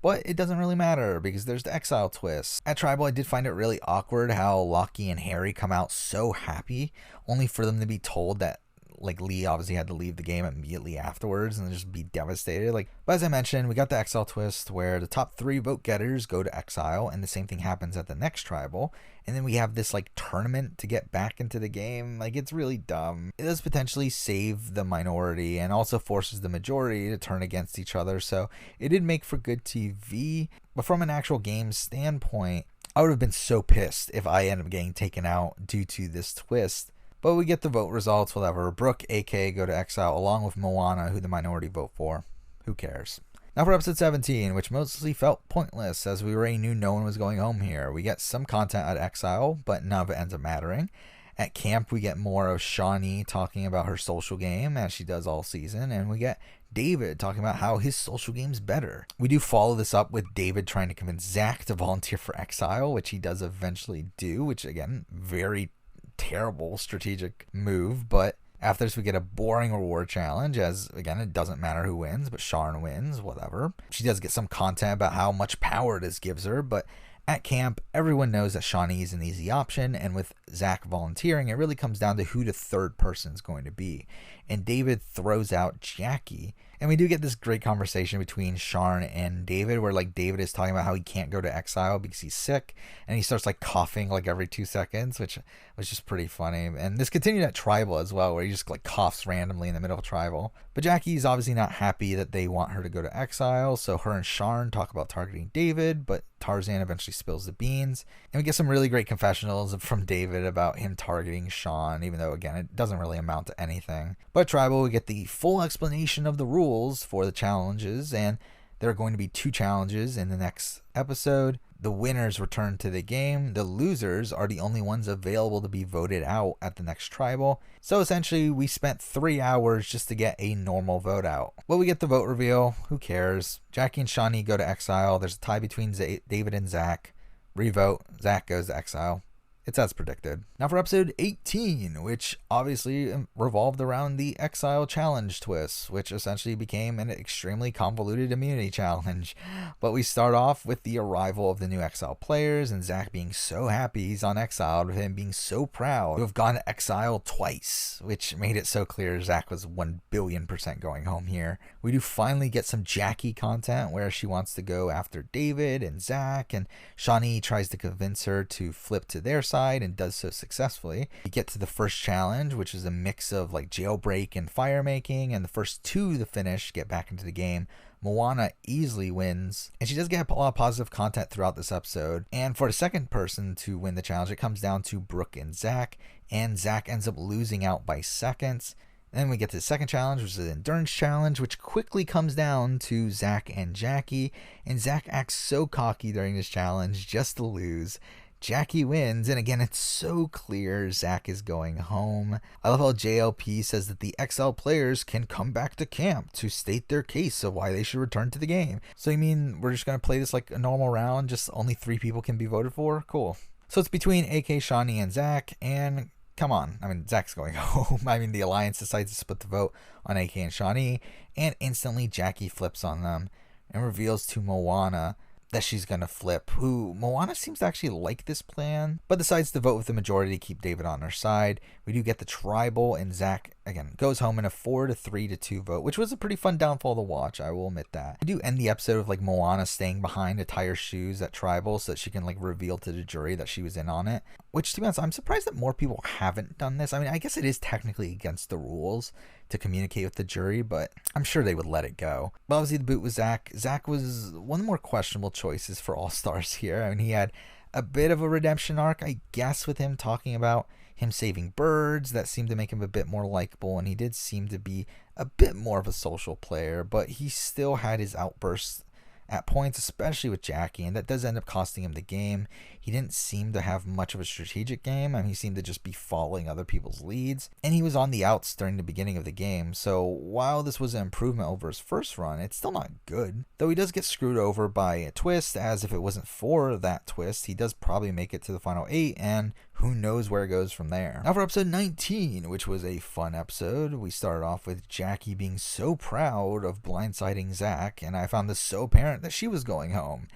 But it doesn't really matter because there's the exile twist. At Tribal, I did find it really awkward how Lockie and Harry come out so happy, only for them to be told that Lee obviously had to leave the game immediately afterwards and just be devastated. But as I mentioned, we got the exile twist where the top 3 vote getters go to exile, and the same thing happens at the next Tribal. And then we have this tournament to get back into the game. It's really dumb. It does potentially save the minority and also forces the majority to turn against each other. So it did make for good TV. But from an actual game standpoint, I would have been so pissed if I ended up getting taken out due to this twist. But we get the vote results, whatever. Brooke, AK go to exile along with Moana, who the minority vote for. Who cares? Now for episode 17, which mostly felt pointless as we already knew no one was going home here. We get some content at exile, but none of it ends up mattering. At camp, we get more of Shawnee talking about her social game, as she does all season, and we get David talking about how his social game's better. We do follow this up with David trying to convince Zach to volunteer for exile, which he does eventually do, which again, very terrible strategic move. But after this, we get a boring reward challenge, as again, it doesn't matter who wins, but Sharn wins, whatever. She does get some content about how much power this gives her, but at camp, everyone knows that Shawnee is an easy option, and with Zach volunteering, it really comes down to who the third person is going to be. And David throws out Jackie, and we do get this great conversation between Sharn and David, where David is talking about how he can't go to exile because he's sick, and he starts coughing every 2 seconds, which was just pretty funny. And this continued at Tribal as well, where he just coughs randomly in the middle of Tribal. But Jackie's obviously not happy that they want her to go to exile, so her and Sharn talk about targeting David, but Tarzan eventually spills the beans, and we get some really great confessionals from David about him targeting Sean, even though again it doesn't really amount to anything. But at Tribal, we get the full explanation of the rules for the challenges, and there are going to be 2 challenges in the next episode. The winners return to the game. The losers are the only ones available to be voted out at the next Tribal. So essentially, we spent 3 hours just to get a normal vote out. Well, we get the vote reveal. Who cares? Jackie and Shawnee go to exile. There's a tie between David and Zach. Revote. Zach goes to exile. it's as predicted. Now for episode 18, which obviously revolved around the Exile Challenge twist, which essentially became an extremely convoluted immunity challenge. But we start off with the arrival of the new Exile players, and Zach being so happy he's on Exile, with him being so proud to have gone Exile twice, which made it so clear Zach was 1,000,000,000% going home here. We do finally get some Jackie content where she wants to go after David and Zach, and Shawnee tries to convince her to flip to their side and does so successfully. We get to the first challenge, which is a mix of like jailbreak and fire making, and the first two to finish get back into the game. Moana easily wins, and she does get a lot of positive content throughout this episode. And for the second person to win the challenge, it comes down to Brooke and Zach ends up losing out by seconds. And then we get to the second challenge, which is an endurance challenge, which quickly comes down to Zach and Jackie. And Zach acts so cocky during this challenge just to lose. Jackie wins, and again, it's so clear Zach is going home. I love how JLP says that the XL players can come back to camp to state their case of why they should return to the game. So you mean we're just going to play this like a normal round, just only 3 people can be voted for? Cool. So it's between AK, Shawnee, and Zach, and come on. I mean, Zach's going home. I mean, the Alliance decides to split the vote on AK and Shawnee, and instantly Jackie flips on them and reveals to Moana that she's going to flip, who Moana seems to actually like this plan, but decides to vote with the majority to keep David on her side. We do get the tribal, and Zach, again, goes home in a 4-3-2 vote, which was a pretty fun downfall to watch, I will admit that. We do end the episode with like Moana staying behind to tie her shoes at tribal so that she can like reveal to the jury that she was in on it, which to be honest, I'm surprised that more people haven't done this. I mean, I guess it is technically against the rules to communicate with the jury, but I'm sure they would let it go. But obviously the boot was Zach. Zach was one of the more questionable choices for All Stars here. I mean, he had a bit of a redemption arc, I guess, with him talking about him saving birds. That seemed to make him a bit more likable, and he did seem to be a bit more of a social player, but he still had his outbursts at points, especially with Jackie, and that does end up costing him the game. He didn't seem to have much of a strategic game. I mean, he seemed to just be following other people's leads, and he was on the outs during the beginning of the game. So while this was an improvement over his first run, it's still not good. Though he does get screwed over by a twist, as if it wasn't for that twist, he does probably make it to the final 8, and who knows where it goes from there. Now for episode 19, which was a fun episode, we started off with Jackie being so proud of blindsiding Zach, and I found this so apparent that she was going home.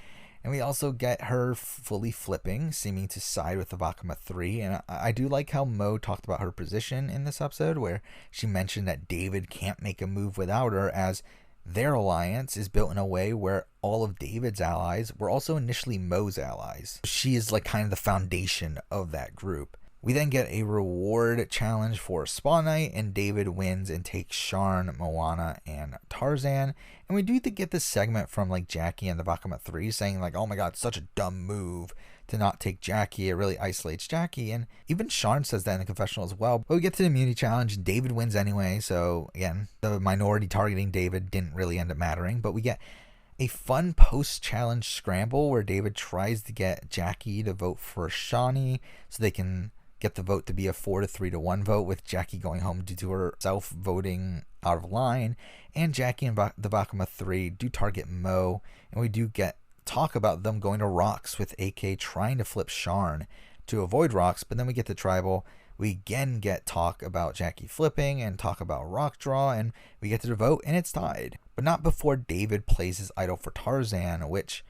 And we also get her fully flipping, seeming to side with the Vakama 3. And I do like how Mo talked about her position in this episode, where she mentioned that David can't make a move without her, as their alliance is built in a way where all of David's allies were also initially Mo's allies. She is like kind of the foundation of that group. We then get a reward challenge for Spa Night, and David wins and takes Sharn, Moana, and Tarzan. And we do get this segment from like Jackie and the Vakama 3 saying like, oh my god, such a dumb move to not take Jackie. It really isolates Jackie. And even Sharn says that in the confessional as well. But we get to the immunity challenge, and David wins anyway. So again, the minority targeting David didn't really end up mattering. But we get a fun post-challenge scramble where David tries to get Jackie to vote for Shawnee so they can get the vote to be a 4-3-1 vote, with Jackie going home due to herself voting out of line. And Jackie and the Vakama 3 do target Mo, and we do get talk about them going to rocks, with AK trying to flip Sharn to avoid rocks. But then we get to tribal. We again get talk about Jackie flipping and talk about rock draw, and we get to the vote, and it's tied. But not before David plays his idol for Tarzan, which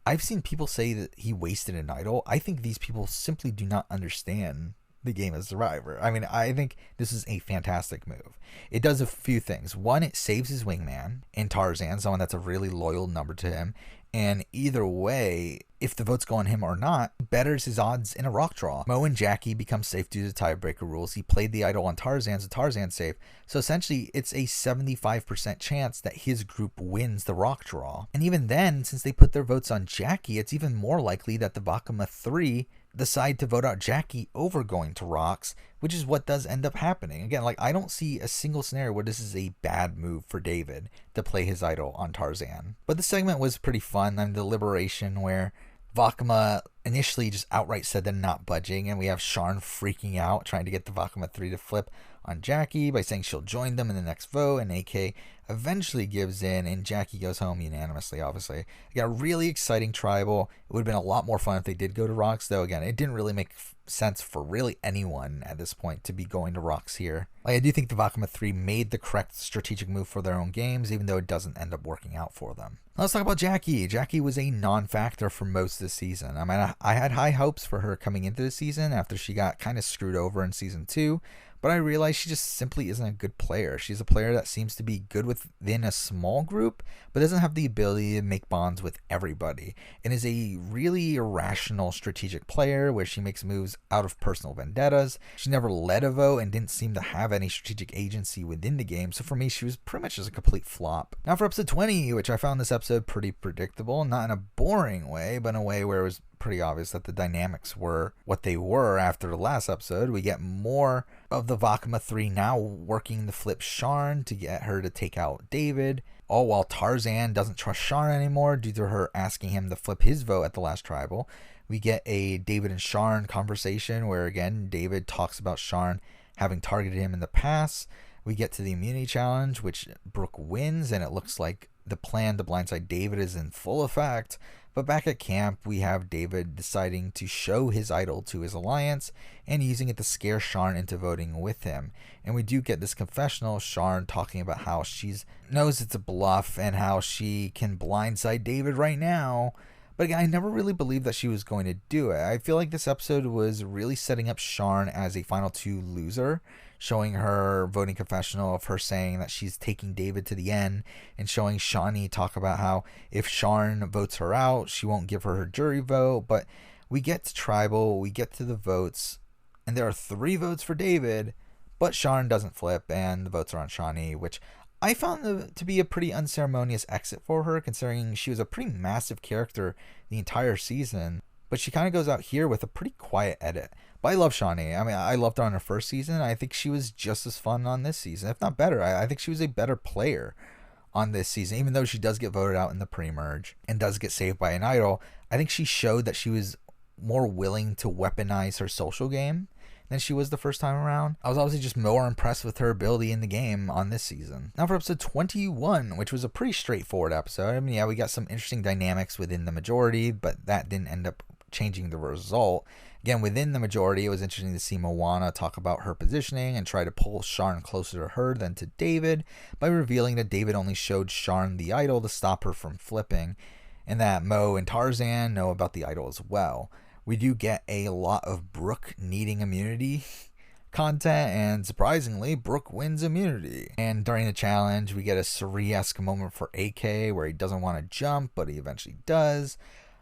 I've seen people say that he wasted an idol. I think these people simply do not understand the game of Survivor. I mean, I think this is a fantastic move. It does a few things. One, it saves his wingman in Tarzan, someone that's a really loyal number to him. And either way, if the votes go on him or not, betters his odds in a rock draw. Mo and Jackie become safe due to tiebreaker rules. He played the idol on Tarzan, so Tarzan's safe. So essentially, it's a 75% chance that his group wins the rock draw. And even then, since they put their votes on Jackie, it's even more likely that the Vakama 3 decide to vote out Jackie over going to rocks, which is what does end up happening. Again, like, I don't see a single scenario where this is a bad move for David to play his idol on Tarzan. But the segment was pretty fun. The liberation where Vakama initially just outright said they're not budging, and we have Sharn freaking out, trying to get the Vakama 3 to flip on Jackie by saying she'll join them in the next vote, and AK eventually gives in, and Jackie goes home unanimously, obviously. Again, a really exciting tribal. It would have been a lot more fun if they did go to rocks, though again, it didn't really make sense for really anyone at this point to be going to rocks here. I do think the Vakama 3 made the correct strategic move for their own games, even though it doesn't end up working out for them. Let's talk about Jackie. Jackie was a non-factor for most of the season. I mean, I had high hopes for her coming into the season after she got kind of screwed over in season 2, but I realized she just simply isn't a good player. She's a player that seems to be good within a small group, but doesn't have the ability to make bonds with everybody, and is a really irrational strategic player where she makes moves out of personal vendettas. She never led a vote and didn't seem to have any strategic agency within the game, so for me, she was pretty much just a complete flop. Now for episode 20, which I found this episode pretty predictable, not in a boring way, but in a way where it was pretty obvious that the dynamics were what they were after the last episode. We get more of the Vakama 3 now working to flip Sharn to get her to take out David, all while Tarzan doesn't trust Sharn anymore due to her asking him to flip his vote at the last tribal. We get a David and Sharn conversation where again David talks about Sharn having targeted him in the past. We get to the immunity challenge, which Brooke wins, and it looks like the plan to blindside David is in full effect. But back at camp, we have David deciding to show his idol to his alliance and using it to scare Sharn into voting with him. And we do get this confessional of Sharn talking about how she knows it's a bluff and how she can blindside David right now. But again, I never really believed that she was going to do it. I feel like this episode was really setting up Sharn as a final 2 loser, showing her voting confessional of her saying that she's taking David to the end, and showing Shawnee talk about how if Sharn votes her out, she won't give her jury vote. But we get to tribal, we get to the votes, and there are 3 votes for David, but Sharn doesn't flip, and the votes are on Shawnee, which I found to be a pretty unceremonious exit for her, considering she was a pretty massive character the entire season. But she kind of goes out here with a pretty quiet edit. But I love Shawnee. I mean, I loved her on her first season. I think she was just as fun on this season, if not better. I think she was a better player on this season, even though she does get voted out in the pre-merge and does get saved by an idol. I think she showed that she was more willing to weaponize her social game than she was the first time around. I was obviously just more impressed with her ability in the game on this season. Now for episode 21, which was a pretty straightforward episode. I mean, yeah, we got some interesting dynamics within the majority, but that didn't end up changing the result. Again, within the majority, it was interesting to see Moana talk about her positioning and try to pull Sharn closer to her than to David by revealing that David only showed Sharn the idol to stop her from flipping, and that Mo and Tarzan know about the idol as well. We do get a lot of Brooke needing immunity content, and surprisingly, Brooke wins immunity. And during the challenge, we get a Suri-esque moment for AK where he doesn't want to jump, but he eventually does.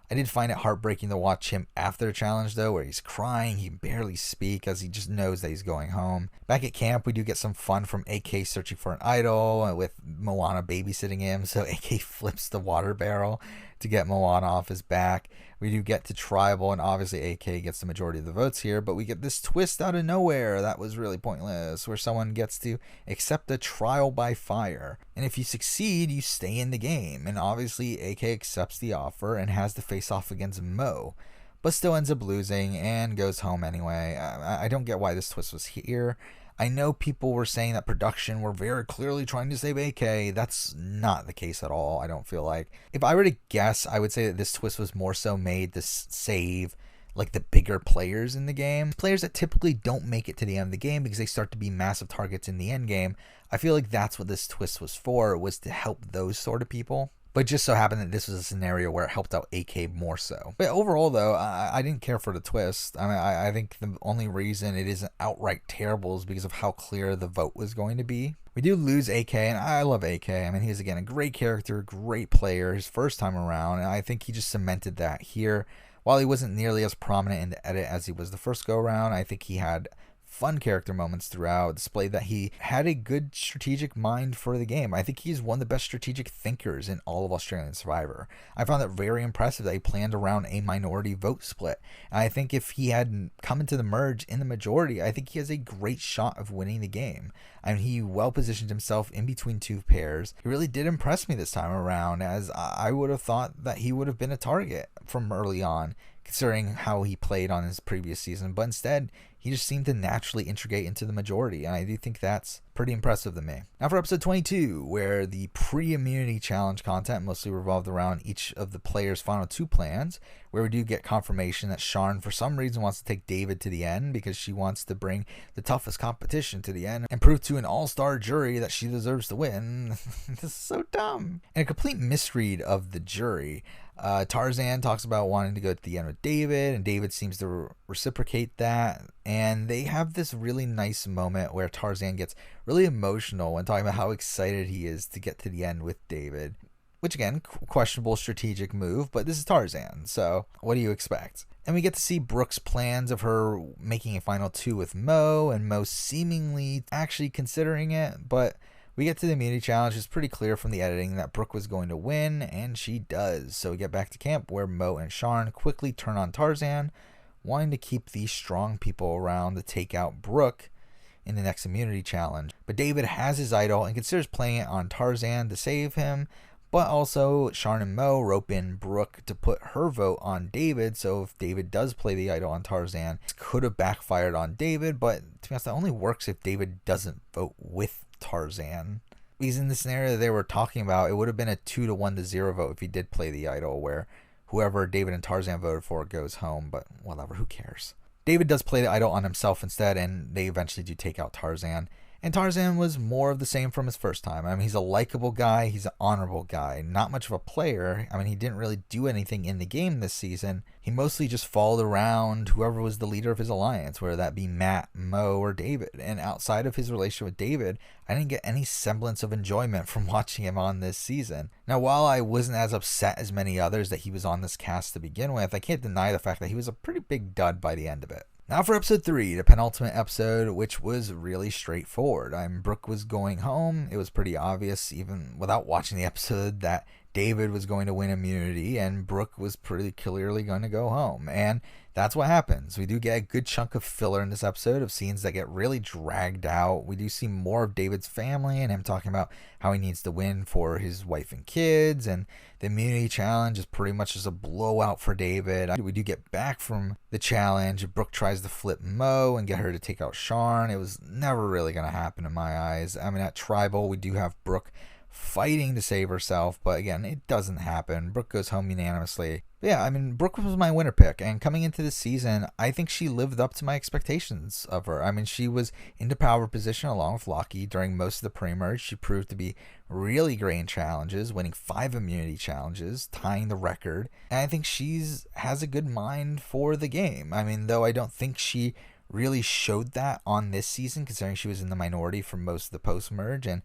I did find it heartbreaking to watch him after the challenge, though, where he's crying, he can barely speak as he just knows that he's going home. Back at camp, we do get some fun from AK searching for an idol with Moana babysitting him, so AK flips the water barrel to get Moana off his back. We do get to tribal, and obviously AK gets the majority of the votes here, but we get this twist out of nowhere that was really pointless, where someone gets to accept a trial by fire. And if you succeed, you stay in the game. And obviously AK accepts the offer and has to face off against Mo, but still ends up losing and goes home anyway. I don't get why this twist was here. I know people were saying that production were very clearly trying to save AK. That's not the case at all, I don't feel like. If I were to guess, I would say that this twist was more so made to save like the bigger players in the game. Players that typically don't make it to the end of the game because they start to be massive targets in the end game. I feel like that's what this twist was for, was to help those sort of people. But it just so happened that this was a scenario where it helped out AK more so. But overall, though, I didn't care for the twist. I mean, I think the only reason it isn't outright terrible is because of how clear the vote was going to be. We do lose AK, and I love AK. I mean, he's, again, a great character, great player, his first time around, and I think he just cemented that here. While he wasn't nearly as prominent in the edit as he was the first go-around, I think he had fun character moments throughout, displayed that he had a good strategic mind for the game. I think he's one of the best strategic thinkers in all of Australian Survivor. I found it very impressive that he planned around a minority vote split. And I think if he had come into the merge in the majority, I think he has a great shot of winning the game. And he well positioned himself in between 2 pairs. He really did impress me this time around, as I would have thought that he would have been a target from early on, considering how he played on his previous season. But instead, he just seemed to naturally integrate into the majority, and I do think that's pretty impressive to me. Now for episode 22, where the pre-immunity challenge content mostly revolved around each of the players' final 2 plans, where we do get confirmation that Sharn for some reason wants to take David to the end because she wants to bring the toughest competition to the end and prove to an all-star jury that she deserves to win. This is so dumb. And a complete misread of the jury. Tarzan talks about wanting to go to the end with David, and David seems to reciprocate that. And they have this really nice moment where Tarzan gets really emotional when talking about how excited he is to get to the end with David. Which again, questionable strategic move, but this is Tarzan, so what do you expect? And we get to see Brooke's plans of her making a final 2 with Mo, and Mo seemingly actually considering it, but we get to the immunity challenge. It's pretty clear from the editing that Brooke was going to win, and she does. So we get back to camp where Mo and Sharn quickly turn on Tarzan, wanting to keep these strong people around to take out Brooke in the next immunity challenge. But David has his idol and considers playing it on Tarzan to save him, but also Sharn and Mo rope in Brooke to put her vote on David, so if David does play the idol on Tarzan, this could have backfired on David, but to be honest, that only works if David doesn't vote with Tarzan. Because in the scenario they were talking about, it would have been a 2-1 to 0 vote if he did play the idol, where whoever David and Tarzan voted for goes home, but whatever, who cares? David does play the idol on himself instead, and they eventually do take out Tarzan. And Tarzan was more of the same from his first time. I mean, he's a likable guy. He's an honorable guy. Not much of a player. I mean, he didn't really do anything in the game this season. He mostly just followed around whoever was the leader of his alliance, whether that be Matt, Mo, or David. And outside of his relationship with David, I didn't get any semblance of enjoyment from watching him on this season. Now, while I wasn't as upset as many others that he was on this cast to begin with, I can't deny the fact that he was a pretty big dud by the end of it. Now for episode 3, the penultimate episode, which was really straightforward. Brooke was going home. It was pretty obvious, even without watching the episode, that David was going to win immunity, and Brooke was pretty clearly going to go home. And that's what happens. We do get a good chunk of filler in this episode of scenes that get really dragged out. We do see more of David's family and him talking about how he needs to win for his wife and kids, and the immunity challenge is pretty much just a blowout for David. We do get back from the challenge. Brooke tries to flip Mo and get her to take out Sharn. It was never really going to happen in my eyes. I mean, at Tribal, we do have Brooke fighting to save herself, but again, it doesn't happen. Brooke goes home unanimously. But yeah, I mean, Brooke was my winner pick, and coming into this season, I think she lived up to my expectations of her. I mean, she was into power position along with Lockie during most of the pre-merge. She proved to be really great in challenges, winning 5 immunity challenges, tying the record, and I think has a good mind for the game. I mean, though I don't think she really showed that on this season, considering she was in the minority for most of the post-merge, and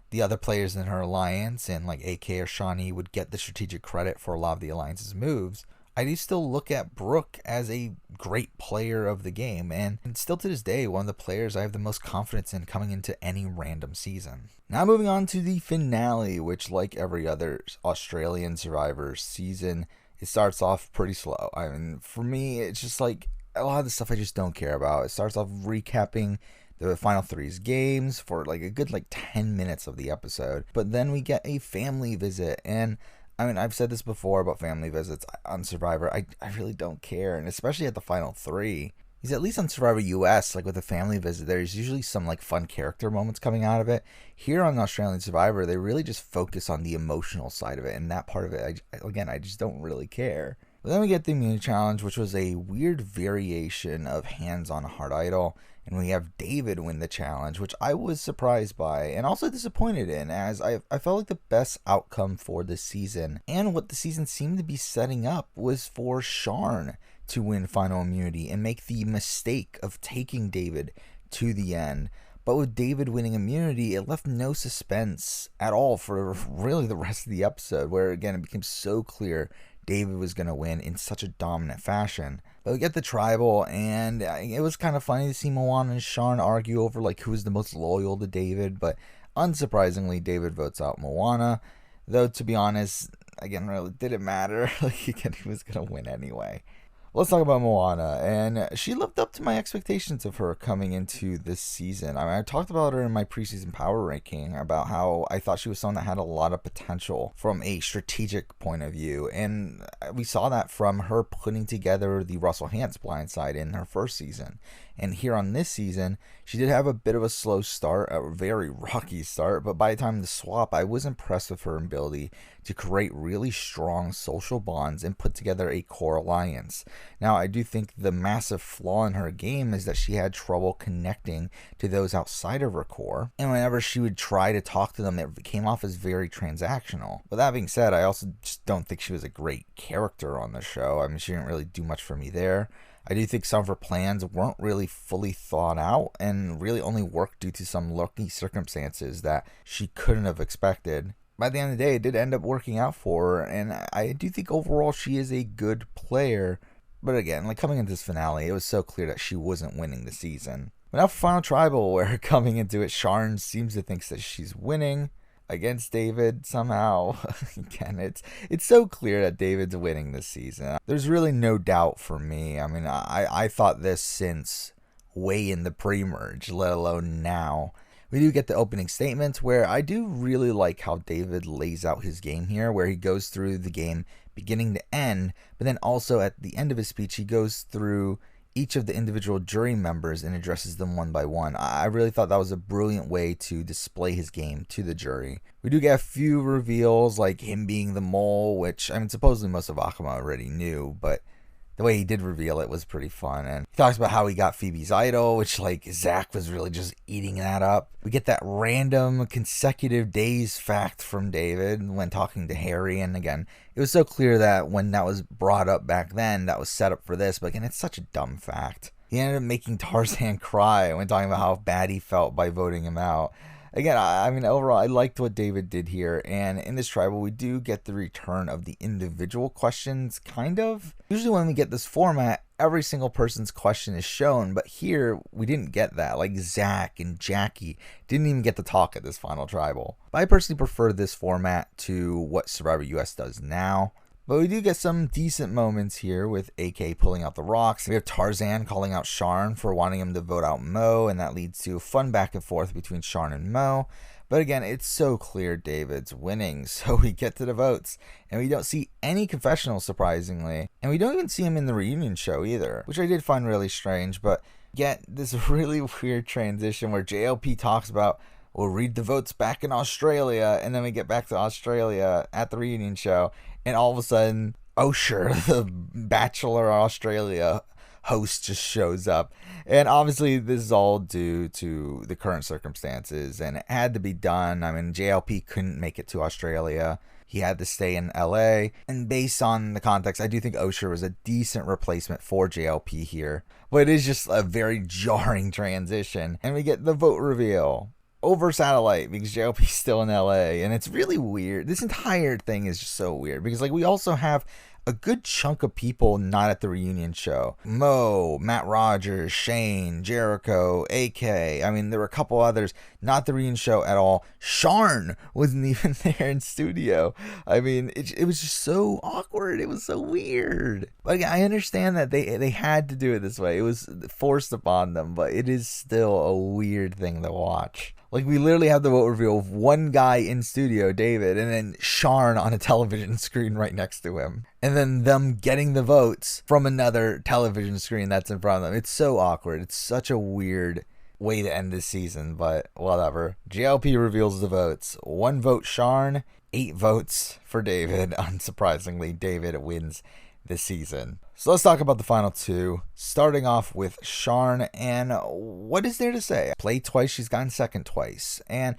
the other players in her alliance, and like AK or Shawnee, would get the strategic credit for a lot of the alliance's moves. I do still look at Brooke as a great player of the game, and still to this day, one of the players I have the most confidence in coming into any random season. Now moving on to the finale, which, like every other Australian Survivor season, it starts off pretty slow. I mean, for me, it's just like a lot of the stuff I just don't care about. It starts off recapping the Final Three's games for like a good 10 minutes of the episode. But then we get a family visit, and I mean, I've said this before about family visits on Survivor. I really don't care, and especially at the Final Three. Because at least on Survivor US, like with a family visit, there's usually some fun character moments coming out of it. Here on Australian Survivor, they really just focus on the emotional side of it, and that part of it, I just don't really care. But then we get the immunity challenge, which was a weird variation of hands on a heart idol. And we have David win the challenge, which I was surprised by and also disappointed in, as I felt like the best outcome for this season, and what the season seemed to be setting up, was for Sharn to win final immunity and make the mistake of taking David to the end. But with David winning immunity, it left no suspense at all for really the rest of the episode, where again it became so clear David was going to win in such a dominant fashion. But we get the Tribal, and it was kind of funny to see Moana and Sharn argue over who is the most loyal to David, but unsurprisingly, David votes out Moana, though to be honest, again, really didn't matter. Again, he was going to win anyway. Let's talk about Moana, and she lived up to my expectations of her coming into this season. I talked about her in my preseason power ranking about how I thought she was someone that had a lot of potential from a strategic point of view, and we saw that from her putting together the Russell Hantz blindside in her first season. And here on this season, she did have a bit of a slow start, a very rocky start, but by the time the swap, I was impressed with her ability to create really strong social bonds and put together a core alliance. Now, I do think the massive flaw in her game is that she had trouble connecting to those outside of her core, and whenever she would try to talk to them, it came off as very transactional. But that being said, I also just don't think she was a great character on the show. She didn't really do much for me there. I do think some of her plans weren't really fully thought out and really only worked due to some lucky circumstances that she couldn't have expected. By the end of the day, it did end up working out for her, and I do think overall she is a good player. But again, coming into this finale, it was so clear that she wasn't winning the season. But now for Final Tribal, where coming into it, Sharn seems to think that she's winning against David somehow. Again, it's so clear that David's winning this season. There's really no doubt for me. I thought this since way in the pre-merge, let alone now. We do get the opening statements where I do really like how David lays out his game here, where he goes through the game beginning to end, but then also at the end of his speech, he goes through each of the individual jury members and addresses them one by one. I really thought that was a brilliant way to display his game to the jury. We do get a few reveals, like him being the mole, which, supposedly most of Akama already knew, but the way he did reveal it was pretty fun. And he talks about how he got Phoebe's idol, which, Zach was really just eating that up. We get that random consecutive days fact from David when talking to Harry. And again, it was so clear that when that was brought up back then, that was set up for this. But again, it's such a dumb fact. He ended up making Tarzan cry when talking about how bad he felt by voting him out. Again, overall, I liked what David did here, and in this tribal, we do get the return of the individual questions, kind of. Usually when we get this format, every single person's question is shown, but here, we didn't get that. Zach and Jackie didn't even get to talk at this final tribal. But I personally prefer this format to what Survivor US does now. But we do get some decent moments here with AK pulling out the rocks. We have Tarzan calling out Sharn for wanting him to vote out Mo, and that leads to a fun back and forth between Sharn and Mo. But again, it's so clear David's winning, so we get to the votes. And we don't see any confessionals, surprisingly. And we don't even see him in the reunion show either, which I did find really strange. But yet, this really weird transition where JLP talks about, we'll read the votes back in Australia, and then we get back to Australia at the reunion show. And all of a sudden, Osher, the Bachelor Australia host, just shows up. And obviously, this is all due to the current circumstances, and it had to be done. JLP couldn't make it to Australia. He had to stay in LA. And based on the context, I do think Osher was a decent replacement for JLP here. But it is just a very jarring transition. And we get the vote reveal over satellite because JLP's still in LA, and it's really weird. This entire thing is just so weird because we also have a good chunk of people not at the reunion show. Mo, Matt Rogers, Shane, Jericho, AK. There were a couple others not at the reunion show at all. Sharn wasn't even there in studio. It was just so awkward. It was so weird. But again, I understand that they had to do it this way. It was forced upon them, but it is still a weird thing to watch. We literally have the vote reveal of one guy in studio, David, and then Sharn on a television screen right next to him. And then them getting the votes from another television screen that's in front of them. It's so awkward. It's such a weird way to end this season, but whatever. JLP reveals the votes. 1 vote Sharn, 8 votes for David. Unsurprisingly, David wins this season. So let's talk about the final 2, starting off with Sharn, and what is there to say? Played twice, she's gotten second twice, and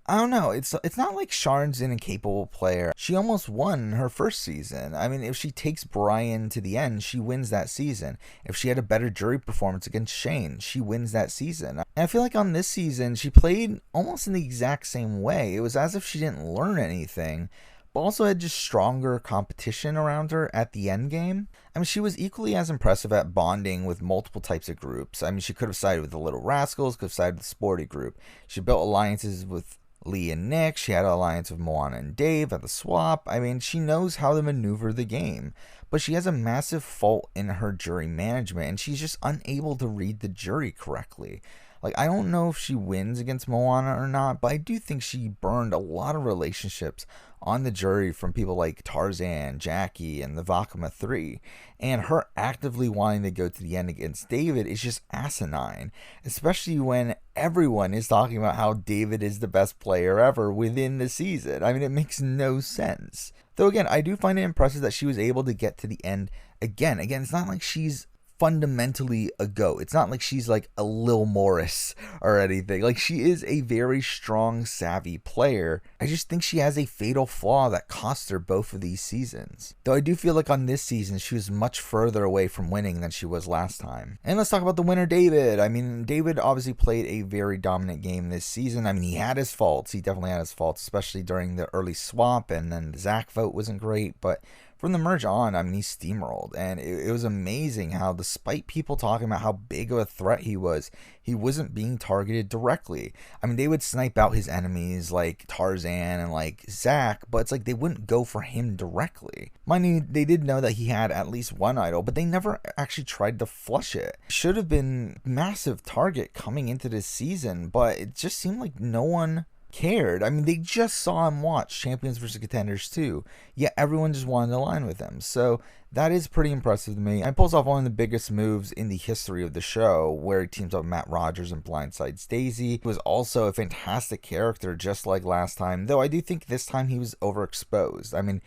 I don't know, it's not like Sharn's an incapable player. She almost won her first season. If she takes Brian to the end, she wins that season. If she had a better jury performance against Shane, she wins that season. And I feel like on this season, she played almost in the exact same way. It was as if she didn't learn anything, but also had just stronger competition around her at the end game. She was equally as impressive at bonding with multiple types of groups. She could have sided with the Little Rascals, could have sided with the Sporty group. She built alliances with Lee and Nick. She had an alliance with Moana and Dave at the swap. I mean, she knows how to maneuver the game. But she has a massive fault in her jury management, and she's just unable to read the jury correctly. Like, I don't know if she wins against Moana or not, but I do think she burned a lot of relationships on the jury from people like Tarzan, Jackie, and the Vakama 3. And her actively wanting to go to the end against David is just asinine, especially when everyone is talking about how David is the best player ever within the season. I mean, it makes no sense. Though, again, I do find it impressive that she was able to get to the end again. Again, it's not like she's fundamentally a GOAT. It's not like she's like a Lil Morris or anything. Like, she is a very strong, savvy player. I just think she has a fatal flaw that cost her both of these seasons. Though I do feel like on this season, she was much further away from winning than she was last time. And let's talk about the winner, David. I mean, David obviously played a very dominant game this season. I mean, he had his faults. He definitely had his faults, especially during the early swap, and then the Zach vote wasn't great, but from the merge on, I mean, he steamrolled, and it was amazing how, despite people talking about how big of a threat he wasn't being targeted directly. I mean, they would snipe out his enemies like Tarzan and like Zach, but it's like they wouldn't go for him directly. Mind you, they did know that he had at least one idol, but they never actually tried to flush it. Should have been massive target coming into this season, but it just seemed like no one cared. I mean, they just saw him watch Champions vs. Contenders 2, yet everyone just wanted to align with him. So that is pretty impressive to me. And pulls off one of the biggest moves in the history of the show, where he teams up with Matt Rogers and blindsides Daisy. He was also a fantastic character, just like last time, though I do think this time he was overexposed. I mean,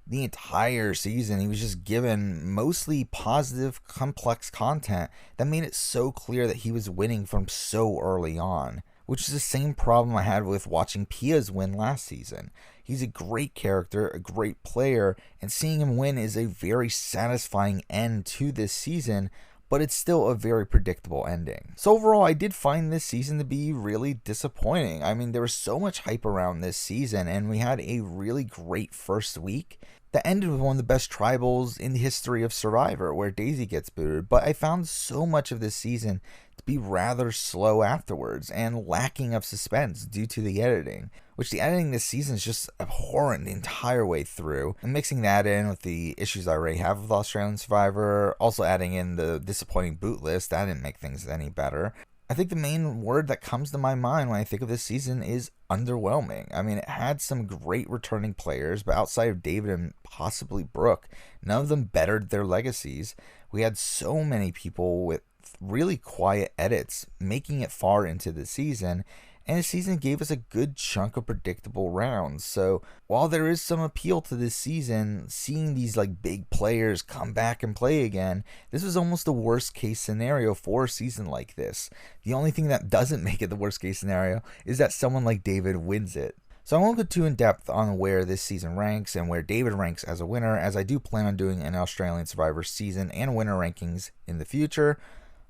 the entire season, he was just given mostly positive, complex content that made it so clear that he was winning from so early on, which is the same problem I had with watching Pia's win last season. He's a great character, a great player, and seeing him win is a very satisfying end to this season, but it's still a very predictable ending. So overall, I did find this season to be really disappointing. I mean, there was so much hype around this season, and we had a really great first week that ended with one of the best tribals in the history of Survivor, where Daisy gets booted. But I found so much of this season to be rather slow afterwards and lacking of suspense due to the editing, which the editing this season is just abhorrent the entire way through. And mixing that in with the issues I already have with Australian Survivor, also adding in the disappointing boot list, that didn't make things any better. I think the main word that comes to my mind when I think of this season is underwhelming. I mean, it had some great returning players, but outside of David and possibly Brooke, none of them bettered their legacies. We had so many people with really quiet edits making it far into the season, and the season gave us a good chunk of predictable rounds. So while there is some appeal to this season, seeing these like big players come back and play again, this was almost the worst case scenario for a season like this. The only thing that doesn't make it the worst case scenario is that someone like David wins it. So I won't go too in depth on where this season ranks and where David ranks as a winner, as I do plan on doing an Australian Survivor season and winner rankings in the future,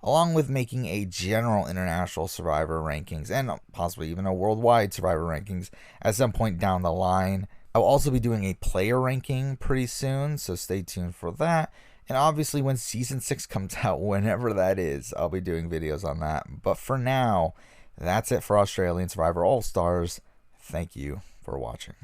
along with making a general international Survivor rankings and possibly even a worldwide Survivor rankings at some point down the line. I'll also be doing a player ranking pretty soon, so stay tuned for that. And obviously when Season 6 comes out, whenever that is, I'll be doing videos on that. But for now, that's it for Australian Survivor All-Stars. Thank you for watching.